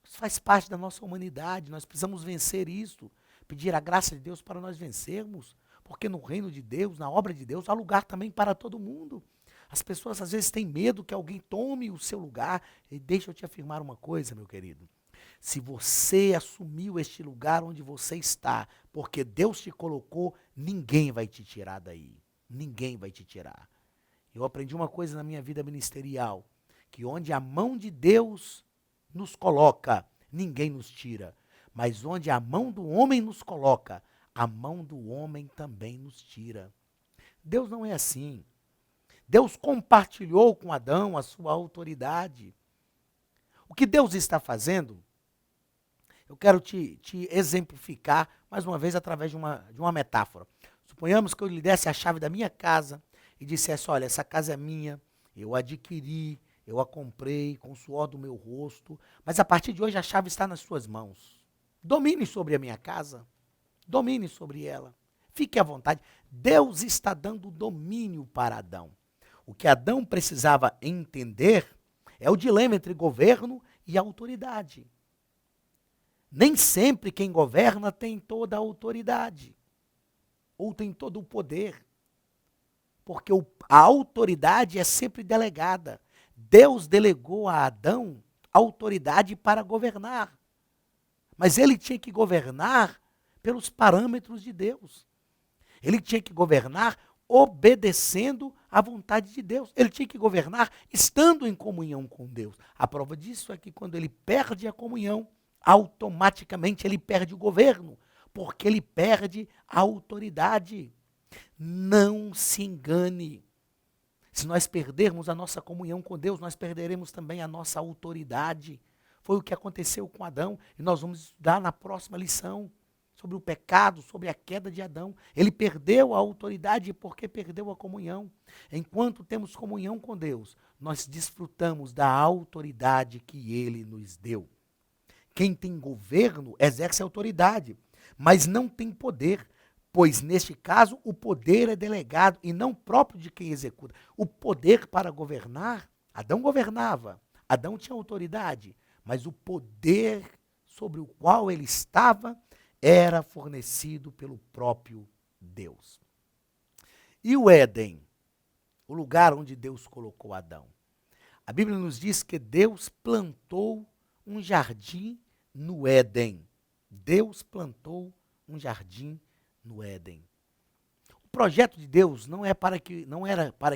Isso faz parte da nossa humanidade, nós precisamos vencer isso, pedir a graça de Deus para nós vencermos, porque no reino de Deus, na obra de Deus, há lugar também para todo mundo. As pessoas às vezes têm medo que alguém tome o seu lugar. E deixa eu te afirmar uma coisa, meu querido. Se você assumiu este lugar onde você está, porque Deus te colocou, ninguém vai te tirar daí. Ninguém vai te tirar. Eu aprendi uma coisa na minha vida ministerial, que onde a mão de Deus nos coloca, ninguém nos tira. Mas onde a mão do homem nos coloca, a mão do homem também nos tira. Deus não é assim. Deus compartilhou com Adão a sua autoridade. O que Deus está fazendo, eu quero te exemplificar, mais uma vez, através de uma metáfora. Suponhamos que eu lhe desse a chave da minha casa e dissesse, olha, essa casa é minha, eu a adquiri, eu a comprei com o suor do meu rosto, mas a partir de hoje a chave está nas suas mãos. Domine sobre a minha casa, domine sobre ela, fique à vontade. Deus está dando domínio para Adão. O que Adão precisava entender é o dilema entre governo e autoridade. Nem sempre quem governa tem toda a autoridade, ou tem todo o poder, porque a autoridade é sempre delegada. Deus delegou a Adão autoridade para governar, mas ele tinha que governar pelos parâmetros de Deus. Ele tinha que governar obedecendo à vontade de Deus. Ele tinha que governar estando em comunhão com Deus. A prova disso é que quando ele perde a comunhão, automaticamente ele perde o governo, porque ele perde a autoridade. Não se engane. Se nós perdermos a nossa comunhão com Deus, nós perderemos também a nossa autoridade. Foi o que aconteceu com Adão, e nós vamos estudar na próxima lição sobre o pecado, sobre a queda de Adão. Ele perdeu a autoridade porque perdeu a comunhão. Enquanto temos comunhão com Deus, nós desfrutamos da autoridade que Ele nos deu. Quem tem governo exerce autoridade, mas não tem poder, pois neste caso o poder é delegado e não próprio de quem executa. O poder para governar, Adão governava, Adão tinha autoridade, mas o poder sobre o qual ele estava era fornecido pelo próprio Deus. E o Éden, o lugar onde Deus colocou Adão? A Bíblia nos diz que Deus plantou um jardim no Éden. Deus plantou um jardim no Éden. O projeto de Deus não era para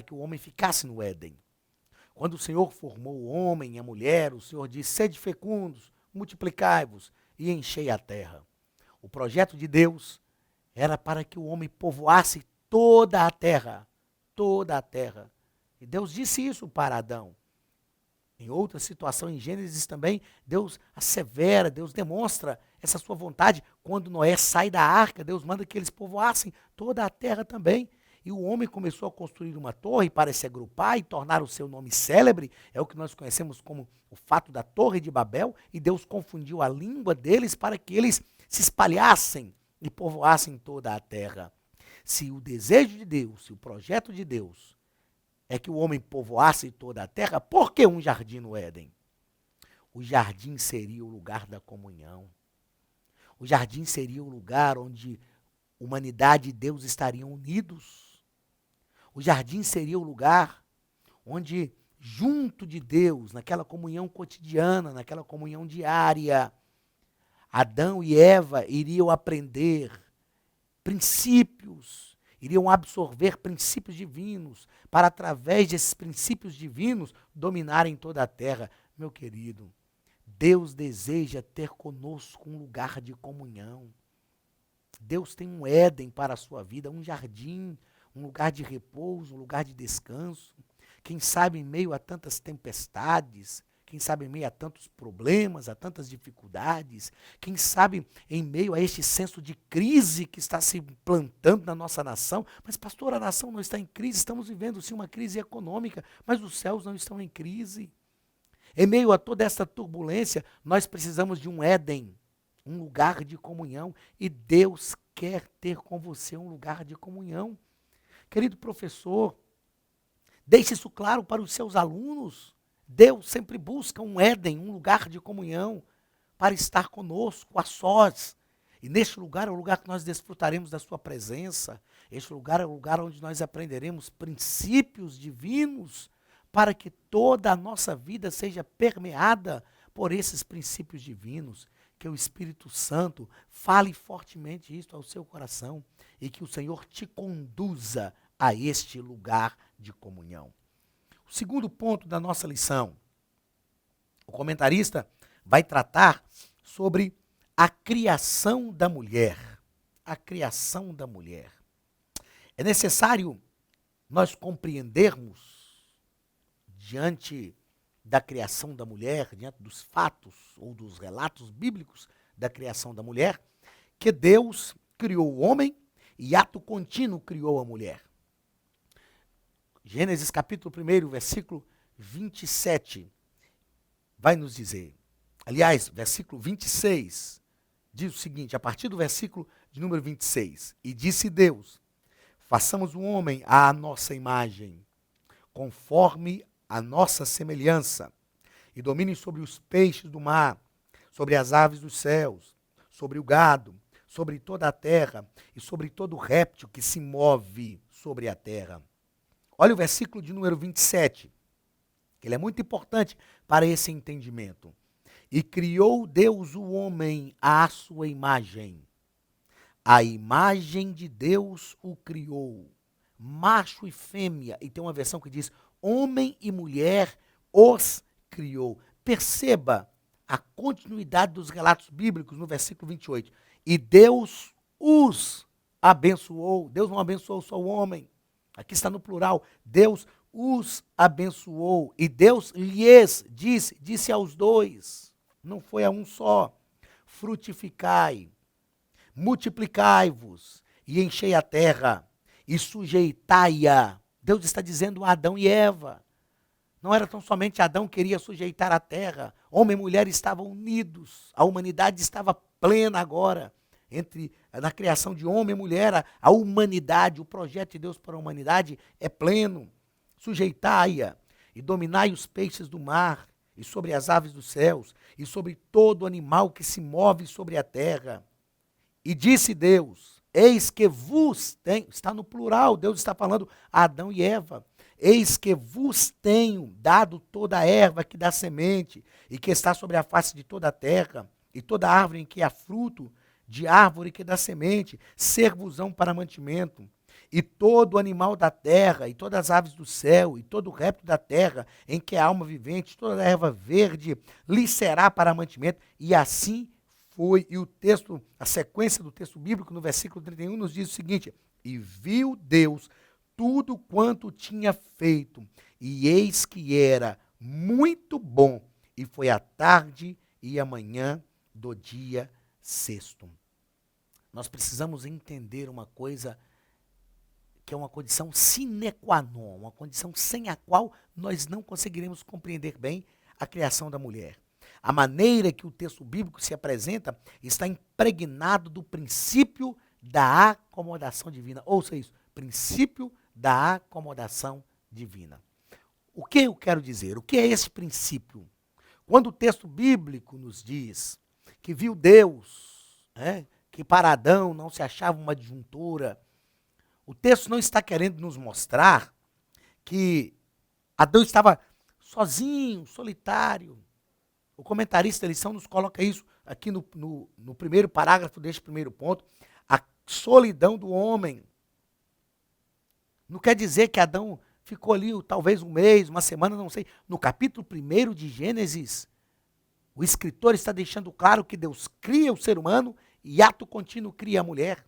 que o homem ficasse no Éden. Quando o Senhor formou o homem e a mulher, o Senhor disse: sede fecundos, multiplicai-vos e enchei a terra. O projeto de Deus era para que o homem povoasse toda a terra, toda a terra. E Deus disse isso para Adão. Em outra situação, em Gênesis também, Deus assevera, Deus demonstra essa sua vontade. Quando Noé sai da arca, Deus manda que eles povoassem toda a terra também. E o homem começou a construir uma torre para se agrupar e tornar o seu nome célebre. É o que nós conhecemos como o fato da Torre de Babel. E Deus confundiu a língua deles para que eles se espalhassem e povoassem toda a terra. Se o desejo de Deus, se o projeto de Deus é que o homem povoasse toda a terra, por que um jardim no Éden? O jardim seria o lugar da comunhão. O jardim seria o lugar onde humanidade e Deus estariam unidos. O jardim seria o lugar onde, junto de Deus, naquela comunhão cotidiana, naquela comunhão diária, Adão e Eva iriam aprender princípios, iriam absorver princípios divinos, para através desses princípios divinos dominarem toda a terra. Meu querido, Deus deseja ter conosco um lugar de comunhão. Deus tem um Éden para a sua vida, um jardim, um lugar de repouso, um lugar de descanso. Quem sabe em meio a tantas tempestades, quem sabe em meio a tantos problemas, a tantas dificuldades, quem sabe em meio a este senso de crise que está se implantando na nossa nação. Mas, pastor, a nação não está em crise, estamos vivendo sim uma crise econômica, mas os céus não estão em crise. Em meio a toda essa turbulência, nós precisamos de um Éden, um lugar de comunhão, e Deus quer ter com você um lugar de comunhão. Querido professor, deixe isso claro para os seus alunos. Deus sempre busca um Éden, um lugar de comunhão, para estar conosco, a sós. E neste lugar é o lugar que nós desfrutaremos da sua presença. Este lugar é o lugar onde nós aprenderemos princípios divinos, para que toda a nossa vida seja permeada por esses princípios divinos. Que o Espírito Santo fale fortemente isso ao seu coração e que o Senhor te conduza a este lugar de comunhão. O segundo ponto da nossa lição, o comentarista vai tratar sobre a criação da mulher. A criação da mulher. É necessário nós compreendermos, diante da criação da mulher, diante dos fatos ou dos relatos bíblicos da criação da mulher, que Deus criou o homem e ato contínuo criou a mulher. Gênesis capítulo 1, versículo 27, vai nos dizer, aliás, versículo 26, diz o seguinte, a partir do versículo de número 26, e disse Deus, façamos o homem à nossa imagem, conforme a nossa semelhança, e domine sobre os peixes do mar, sobre as aves dos céus, sobre o gado, sobre toda a terra e sobre todo réptil que se move sobre a terra. Olha o versículo de número 27, que ele é muito importante para esse entendimento. E criou Deus o homem à sua imagem. A imagem de Deus o criou, macho e fêmea. E tem uma versão que diz, homem e mulher os criou. Perceba a continuidade dos relatos bíblicos no versículo 28. E Deus os abençoou. Deus não abençoou só o homem. Aqui está no plural. Deus os abençoou. E Deus lhes disse aos dois. Não foi a um só. Frutificai, multiplicai-vos e enchei a terra e sujeitai-a. Deus está dizendo a Adão e Eva. Não era tão somente Adão que queria sujeitar a terra. Homem e mulher estavam unidos. A humanidade estava plena agora. Na criação de homem e mulher, a humanidade, o projeto de Deus para a humanidade é pleno. Sujeitai-a e dominai os peixes do mar e sobre as aves dos céus e sobre todo animal que se move sobre a terra. E disse Deus, eis que vos tenho, está no plural, Deus está falando a Adão e Eva, eis que vos tenho dado toda a erva que dá semente e que está sobre a face de toda a terra, e toda árvore em que há fruto, de árvore que dá semente, ser-vos-ão para mantimento, e todo animal da terra, e todas as aves do céu, e todo réptil da terra, em que há alma vivente, toda a erva verde, lhe será para mantimento, e assim foi. E o texto, a sequência do texto bíblico, no versículo 31, nos diz o seguinte, e viu Deus tudo quanto tinha feito, e eis que era muito bom, e foi a tarde e a manhã do dia sexto. Nós precisamos entender uma coisa que é uma condição sine qua non, uma condição sem a qual nós não conseguiremos compreender bem a criação da mulher. A maneira que o texto bíblico se apresenta está impregnado do princípio da acomodação divina. Ouça isso, princípio da acomodação divina. O que eu quero dizer? O que é esse princípio? Quando o texto bíblico nos diz que viu Deus, que para Adão não se achava uma adjuntura, o texto não está querendo nos mostrar que Adão estava sozinho, solitário. O comentarista da lição nos coloca isso aqui no primeiro parágrafo deste primeiro ponto, a solidão do homem. Não quer dizer que Adão ficou ali talvez um mês, uma semana, não sei. No capítulo 1 de Gênesis, o escritor está deixando claro que Deus cria o ser humano e ato contínuo cria a mulher.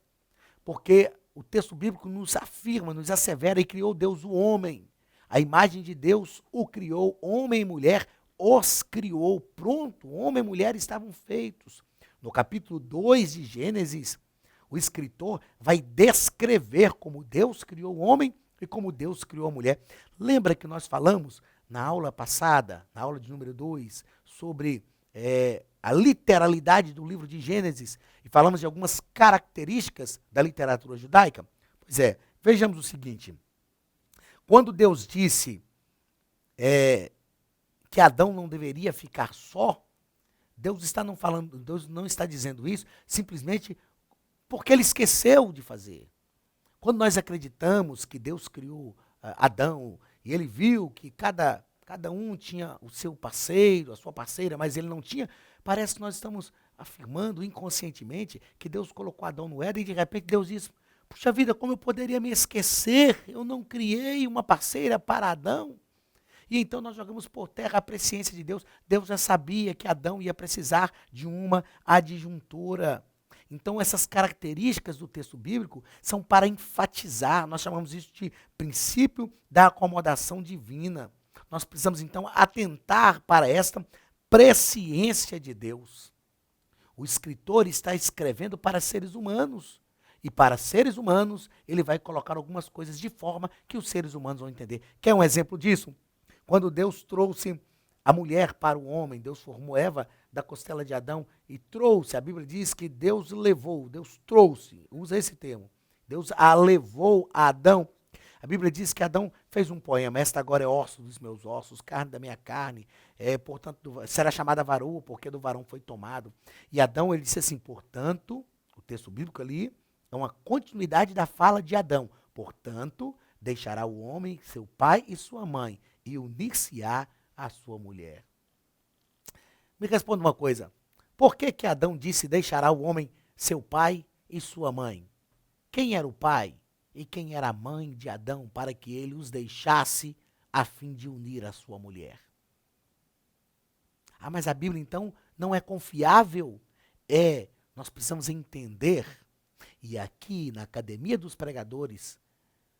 Porque o texto bíblico nos afirma, nos assevera, e criou Deus o homem. A imagem de Deus o criou, homem e mulher, os criou. Pronto, homem e mulher estavam feitos. No capítulo 2 de Gênesis, o escritor vai descrever como Deus criou o homem e como Deus criou a mulher. Lembra que nós falamos na aula passada, na aula de número 2, sobre a literalidade do livro de Gênesis, e falamos de algumas características da literatura judaica? Pois é, vejamos o seguinte. Quando Deus disse que Adão não deveria ficar só, Deus não está dizendo isso simplesmente porque ele esqueceu de fazer. Quando nós acreditamos que Deus criou Adão e ele viu que cada um tinha o seu parceiro, a sua parceira, mas ele não tinha, parece que nós estamos afirmando inconscientemente que Deus colocou Adão no Éden e de repente Deus diz, puxa vida, como eu poderia me esquecer? Eu não criei uma parceira para Adão. E então nós jogamos por terra a presciência de Deus. Deus já sabia que Adão ia precisar de uma adjuntora. Então essas características do texto bíblico são para enfatizar, nós chamamos isso de princípio da acomodação divina. Nós precisamos então atentar para esta presciência de Deus. O escritor está escrevendo para seres humanos. E para seres humanos, ele vai colocar algumas coisas de forma que os seres humanos vão entender. Quer um exemplo disso? Quando Deus trouxe a mulher para o homem, Deus formou Eva da costela de Adão e trouxe, a Bíblia diz que Deus levou, Deus trouxe, usa esse termo, Deus a levou a Adão A Bíblia diz que Adão fez um poema: esta agora é osso dos meus ossos, carne da minha carne, portanto, será chamada varoa, porque do varão foi tomado. E Adão, ele disse assim, portanto, o texto bíblico ali é uma continuidade da fala de Adão. Portanto, deixará o homem seu pai e sua mãe, e unir-se-á à sua mulher. Me responda uma coisa, por que que Adão disse deixará o homem seu pai e sua mãe? Quem era o pai e quem era a mãe de Adão para que ele os deixasse a fim de unir a sua mulher? Ah, mas a Bíblia então não é confiável? Nós precisamos entender, e aqui na Academia dos Pregadores,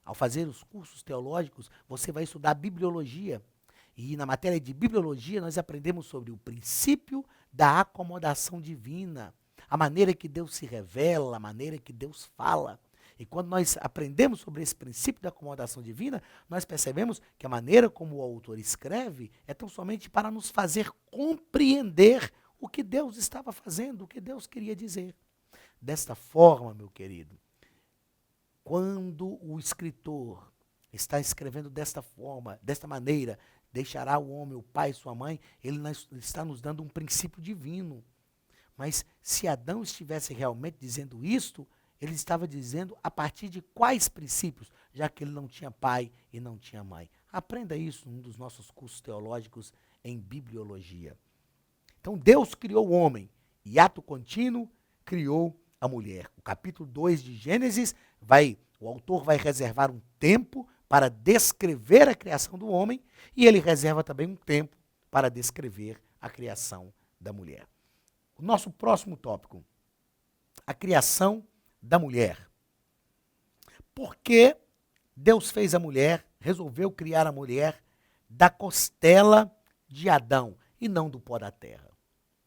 ao fazer os cursos teológicos, você vai estudar bibliologia. E na matéria de bibliologia nós aprendemos sobre o princípio da acomodação divina, a maneira que Deus se revela, a maneira que Deus fala. E quando nós aprendemos sobre esse princípio da acomodação divina, nós percebemos que a maneira como o autor escreve é tão somente para nos fazer compreender o que Deus estava fazendo, o que Deus queria dizer. Desta forma, meu querido, quando o escritor está escrevendo desta forma, desta maneira, deixará o homem, o pai e sua mãe, ele está nos dando um princípio divino. Mas se Adão estivesse realmente dizendo isto, ele estava dizendo a partir de quais princípios, já que ele não tinha pai e não tinha mãe. Aprenda isso num dos nossos cursos teológicos em bibliologia. Então Deus criou o homem e ato contínuo criou a mulher. O capítulo 2 de Gênesis o autor vai reservar um tempo para descrever a criação do homem e ele reserva também um tempo para descrever a criação da mulher. O nosso próximo tópico, a criação da mulher. Por que Deus fez a mulher, resolveu criar a mulher da costela de Adão e não do pó da terra?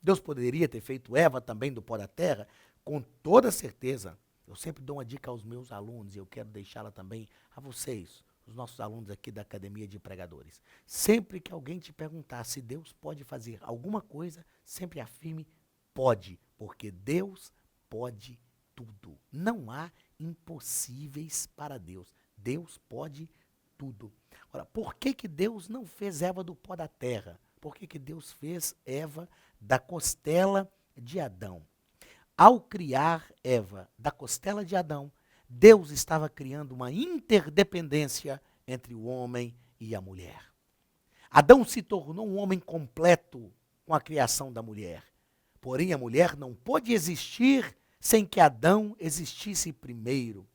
Deus poderia ter feito Eva também do pó da terra? Com toda certeza. Eu sempre dou uma dica aos meus alunos e eu quero deixá-la também a vocês, os nossos alunos aqui da Academia de Pregadores. Sempre que alguém te perguntar se Deus pode fazer alguma coisa, sempre afirme pode, porque Deus pode tudo. Não há impossíveis para Deus. Deus pode tudo. Agora, por que que Deus não fez Eva do pó da terra? Por que que Deus fez Eva da costela de Adão? Ao criar Eva da costela de Adão, Deus estava criando uma interdependência entre o homem e a mulher. Adão se tornou um homem completo com a criação da mulher. Porém, a mulher não pôde existir sem que Adão existisse primeiro.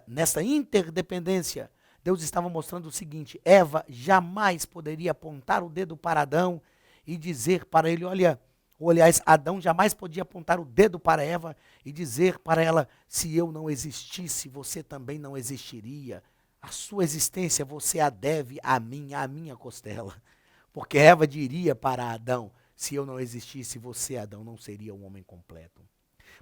Nessa interdependência, Deus estava mostrando o seguinte: Eva jamais poderia apontar o dedo para Adão e dizer para ele, olha, ou aliás, Adão jamais podia apontar o dedo para Eva e dizer para ela, se eu não existisse, você também não existiria. A sua existência você a deve a mim, à minha costela. Porque Eva diria para Adão, se eu não existisse, você, Adão, não seria um homem completo.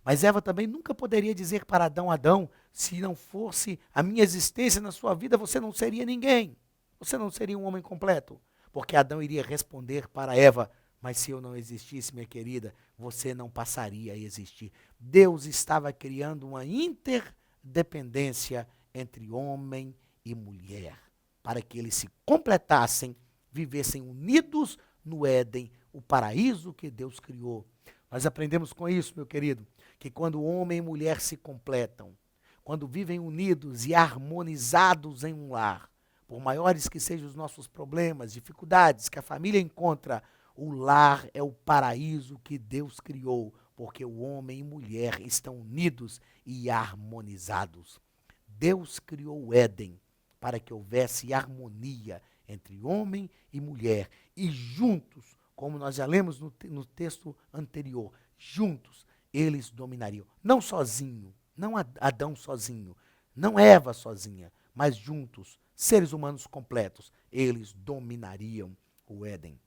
Mas Eva também nunca poderia dizer para Adão, Adão, se não fosse a minha existência na sua vida, você não seria ninguém. Você não seria um homem completo. Porque Adão iria responder para Eva, mas se eu não existisse, minha querida, você não passaria a existir. Deus estava criando uma interdependência entre homem e mulher, para que eles se completassem, vivessem unidos no Éden, o paraíso que Deus criou. Nós aprendemos com isso, meu querido, que quando homem e mulher se completam, quando vivem unidos e harmonizados em um lar, por maiores que sejam os nossos problemas, dificuldades que a família encontra, o lar é o paraíso que Deus criou, porque o homem e mulher estão unidos e harmonizados. Deus criou o Éden para que houvesse harmonia entre homem e mulher. E juntos, como nós já lemos no texto anterior, juntos eles dominariam. Não sozinho, não Adão sozinho, não Eva sozinha, mas juntos, seres humanos completos, eles dominariam o Éden.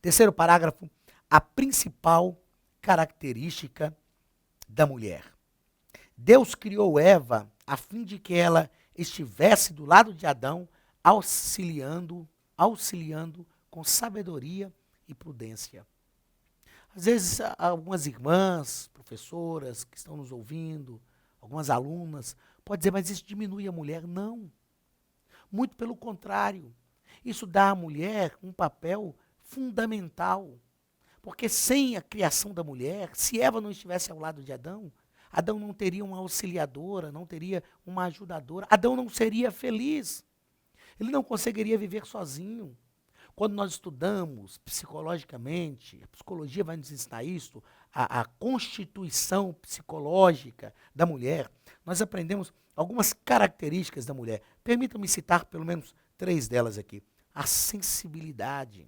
Terceiro parágrafo, a principal característica da mulher. Deus criou Eva a fim de que ela estivesse do lado de Adão, auxiliando com sabedoria e prudência. Às vezes, algumas irmãs, professoras que estão nos ouvindo, algumas alunas, podem dizer, mas isso diminui a mulher. Não, Muito pelo contrário. Isso dá à mulher um papel fundamental. Porque sem a criação da mulher, se Eva não estivesse ao lado de Adão, Adão não teria uma auxiliadora, não teria uma ajudadora. Adão não seria feliz. Ele não conseguiria viver sozinho. Quando nós estudamos psicologicamente, a psicologia vai nos ensinar isso, a constituição psicológica da mulher, nós aprendemos algumas características da mulher. Permitam-me citar pelo menos 3 delas aqui. A sensibilidade.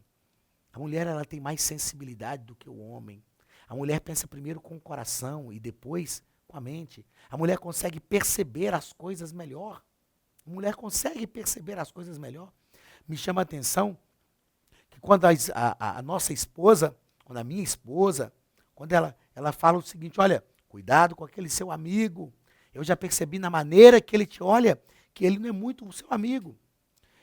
A mulher ela tem mais sensibilidade do que o homem. A mulher pensa primeiro com o coração e depois com a mente. A mulher consegue perceber as coisas melhor. A mulher consegue perceber as coisas melhor. Me chama a atenção que quando a nossa esposa, quando a minha esposa, quando ela fala o seguinte, olha, cuidado com aquele seu amigo. Eu já percebi na maneira que ele te olha, que ele não é muito o seu amigo.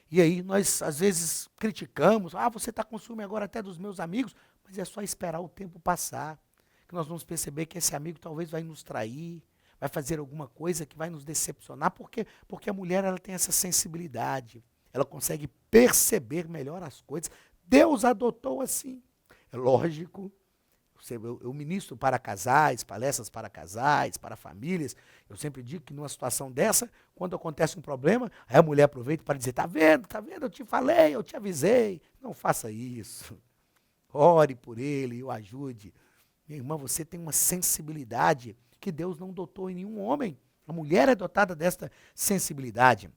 E aí nós, às vezes, criticamos, você está com ciúme agora até dos meus amigos, mas é só esperar o tempo passar, que nós vamos perceber que esse amigo talvez vai nos trair, vai fazer alguma coisa que vai nos decepcionar, porque a mulher ela tem essa sensibilidade, ela consegue perceber melhor as coisas. Deus adotou assim. É lógico, eu ministro para casais, palestras para casais, para famílias. Eu sempre digo que numa situação dessa, quando acontece um problema, aí a mulher aproveita para dizer, tá vendo, eu te falei, eu te avisei. Não faça isso. Ore por ele, o ajude. Minha irmã, você tem uma sensibilidade que Deus não dotou em nenhum homem. A mulher é dotada desta sensibilidade.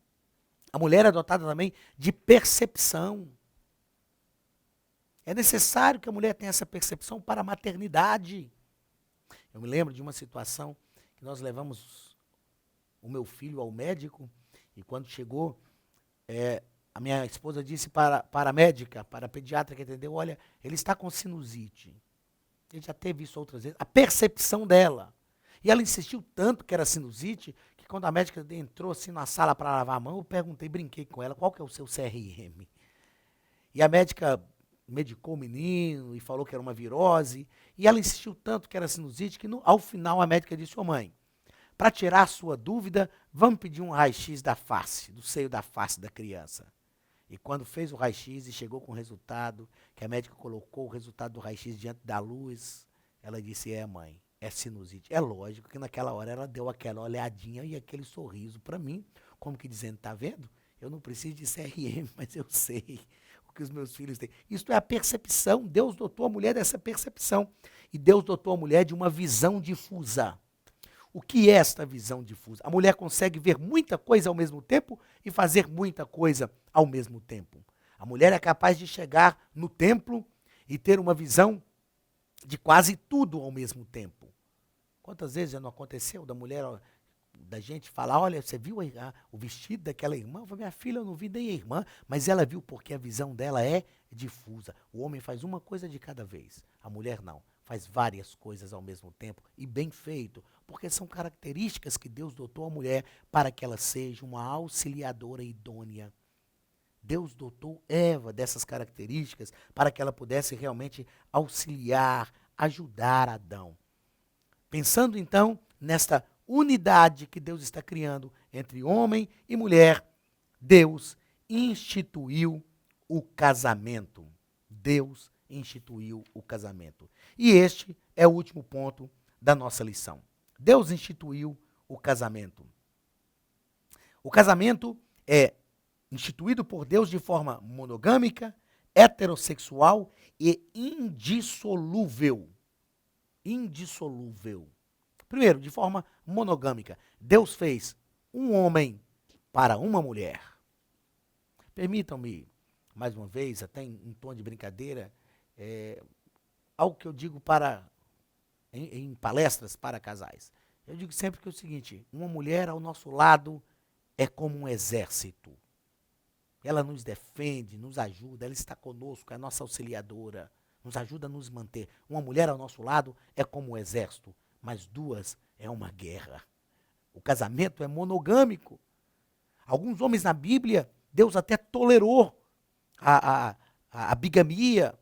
A mulher é dotada também de percepção. É necessário que a mulher tenha essa percepção para a maternidade. Eu me lembro de uma situação que nós levamos o meu filho ao médico e quando chegou, a minha esposa disse para a médica, para a pediatra que atendeu, olha, ele está com sinusite. Ele já teve isso outras vezes. A percepção dela. E ela insistiu tanto que era sinusite, que quando a médica entrou assim na sala para lavar a mão, eu perguntei, brinquei com ela, qual que é o seu CRM? E a médica medicou o menino e falou que era uma virose. E ela insistiu tanto que era sinusite que ao final a médica disse, mãe, para tirar a sua dúvida, vamos pedir um raio-x da face, do seio da face da criança. E quando fez o raio-x e chegou com o resultado, que a médica colocou o resultado do raio-x diante da luz, ela disse, mãe, é sinusite. É lógico que naquela hora ela deu aquela olhadinha e aquele sorriso para mim, como que dizendo, tá vendo? Eu não preciso de CRM, mas eu sei o que os meus filhos têm. Isso é a percepção. Deus dotou a mulher dessa percepção. E Deus dotou a mulher de uma visão difusa. O que é esta visão difusa? A mulher consegue ver muita coisa ao mesmo tempo e fazer muita coisa ao mesmo tempo. A mulher é capaz de chegar no templo e ter uma visão de quase tudo ao mesmo tempo. Quantas vezes já não aconteceu da mulher, da gente falar, olha, você viu o vestido daquela irmã? Eu falei, minha filha, eu não vi nem a irmã, mas ela viu porque a visão dela é difusa. O homem faz uma coisa de cada vez, a mulher não. Faz várias coisas ao mesmo tempo e bem feito, porque são características que Deus dotou a mulher para que ela seja uma auxiliadora idônea. Deus dotou Eva dessas características para que ela pudesse realmente auxiliar, ajudar Adão. Pensando então nesta unidade que Deus está criando entre homem e mulher, Deus instituiu o casamento. Deus instituiu o casamento. E este é o último ponto da nossa lição. Deus instituiu o casamento. O casamento é instituído por Deus de forma monogâmica, heterossexual e indissolúvel. Indissolúvel. Primeiro, de forma monogâmica. Deus fez um homem para uma mulher. Permitam-me, mais uma vez, até em tom de brincadeira, algo que eu digo em palestras para casais. Eu digo sempre que é o seguinte, uma mulher ao nosso lado é como um exército. Ela nos defende, nos ajuda, ela está conosco, é a nossa auxiliadora, nos ajuda a nos manter. Uma mulher ao nosso lado é como um exército, mas 2 é uma guerra. O casamento é monogâmico. Alguns homens na Bíblia, Deus até tolerou a bigamia,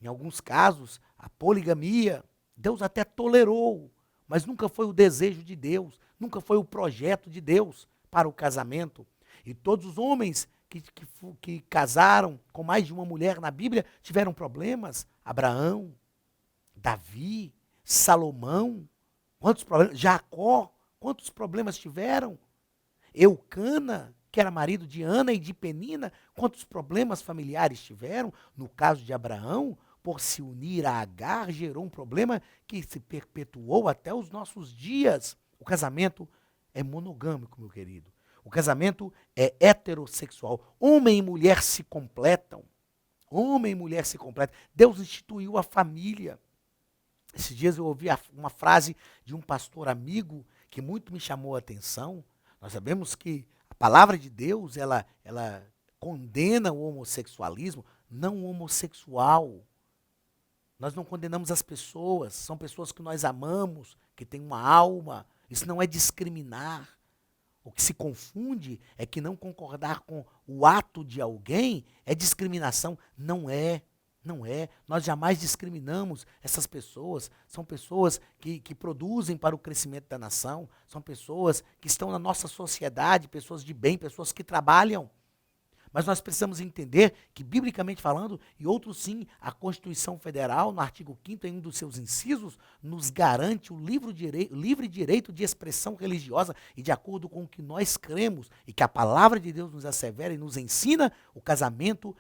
em alguns casos, a poligamia. Deus até tolerou, mas nunca foi o desejo de Deus, nunca foi o projeto de Deus para o casamento. E todos os homens que casaram com mais de uma mulher na Bíblia tiveram problemas. Abraão, Davi, Salomão, quantos problemas? Jacó, quantos problemas tiveram? Eucana, que era marido de Ana e de Penina, quantos problemas familiares tiveram? No caso de Abraão, por se unir a Agar, gerou um problema que se perpetuou até os nossos dias. O casamento é monogâmico, meu querido. O casamento é heterossexual. Homem e mulher se completam. Homem e mulher se completam. Deus instituiu a família. Esses dias eu ouvi uma frase de um pastor amigo que muito me chamou a atenção. Nós sabemos que a palavra de Deus, ela condena o homossexualismo, não o homossexual. Nós não condenamos as pessoas, são pessoas que nós amamos, que têm uma alma. Isso não é discriminar. O que se confunde é que não concordar com o ato de alguém é discriminação. Não é. Não é. Nós jamais discriminamos essas pessoas. São pessoas que produzem para o crescimento da nação. São pessoas que estão na nossa sociedade, pessoas de bem, pessoas que trabalham. Mas nós precisamos entender que, biblicamente falando, e outros sim, a Constituição Federal, no artigo 5º, em um dos seus incisos, nos garante o livre direito de expressão religiosa e de acordo com o que nós cremos e que a palavra de Deus nos assevera e nos ensina, o casamento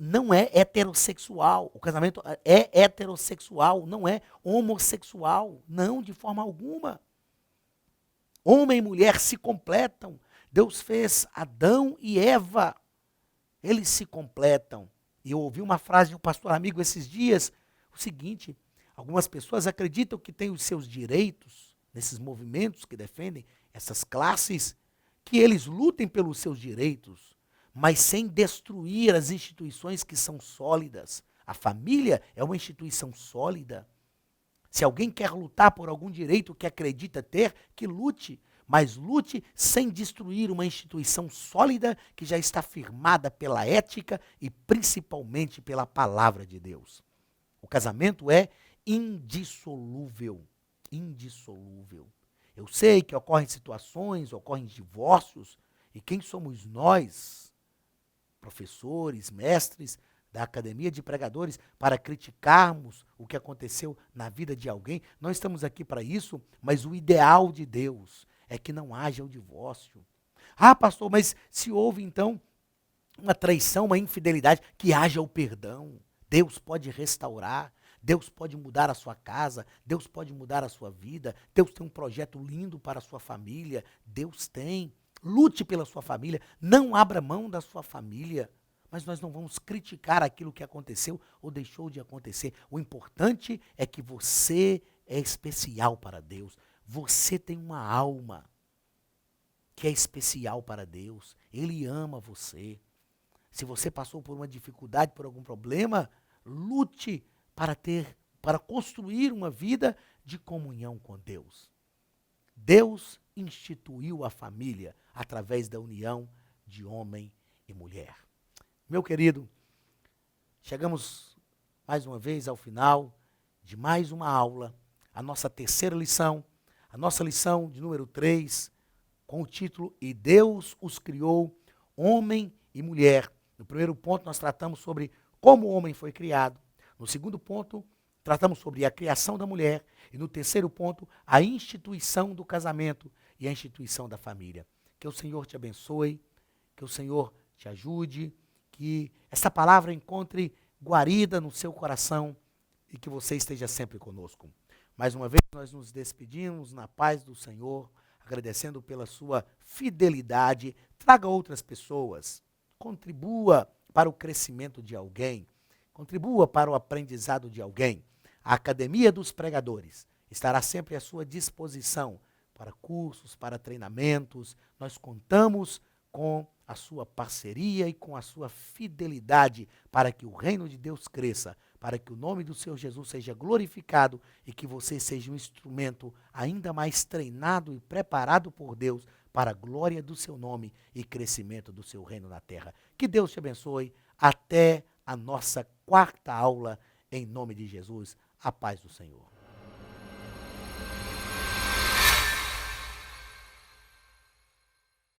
não é heterossexual. O casamento é heterossexual, não é homossexual. Não, de forma alguma. Homem e mulher se completam. Deus fez Adão e Eva. Eles se completam. E eu ouvi uma frase de um pastor amigo esses dias, o seguinte: algumas pessoas acreditam que têm os seus direitos, nesses movimentos que defendem essas classes, que eles lutem pelos seus direitos, mas sem destruir as instituições que são sólidas. A família é uma instituição sólida. Se alguém quer lutar por algum direito que acredita ter, que lute. Mas lute sem destruir uma instituição sólida que já está firmada pela ética e principalmente pela palavra de Deus. O casamento é indissolúvel. Indissolúvel. Eu sei que ocorrem situações, ocorrem divórcios, e quem somos nós, professores, mestres da Academia de Pregadores, para criticarmos o que aconteceu na vida de alguém? Não estamos aqui para isso, mas o ideal de Deus é que não haja o divórcio. Ah, pastor, mas se houve então uma traição, uma infidelidade, que haja o perdão. Deus pode restaurar, Deus pode mudar a sua casa, Deus pode mudar a sua vida, Deus tem um projeto lindo para a sua família, Deus tem. Lute pela sua família, não abra mão da sua família, mas nós não vamos criticar aquilo que aconteceu ou deixou de acontecer. O importante é que você é especial para Deus. Você tem uma alma que é especial para Deus. Ele ama você. Se você passou por uma dificuldade, por algum problema, lute para construir uma vida de comunhão com Deus. Deus instituiu a família através da união de homem e mulher. Meu querido, chegamos mais uma vez ao final de mais uma aula, a nossa terceira lição, a nossa lição de número 3, com o título E Deus os criou, homem e mulher. No primeiro ponto nós tratamos sobre como o homem foi criado. No segundo ponto, tratamos sobre a criação da mulher. E no terceiro ponto, a instituição do casamento e a instituição da família. Que o Senhor te abençoe, que o Senhor te ajude, que essa palavra encontre guarida no seu coração e que você esteja sempre conosco. Mais uma vez, nós nos despedimos na paz do Senhor, agradecendo pela sua fidelidade. Traga outras pessoas, contribua para o crescimento de alguém, contribua para o aprendizado de alguém. A Academia dos Pregadores estará sempre à sua disposição para cursos, para treinamentos. Nós contamos com a sua parceria e com a sua fidelidade para que o reino de Deus cresça, para que o nome do Senhor Jesus seja glorificado e que você seja um instrumento ainda mais treinado e preparado por Deus para a glória do seu nome e crescimento do seu reino na terra. Que Deus te abençoe. Até a nossa quarta aula, em nome de Jesus. A paz do Senhor.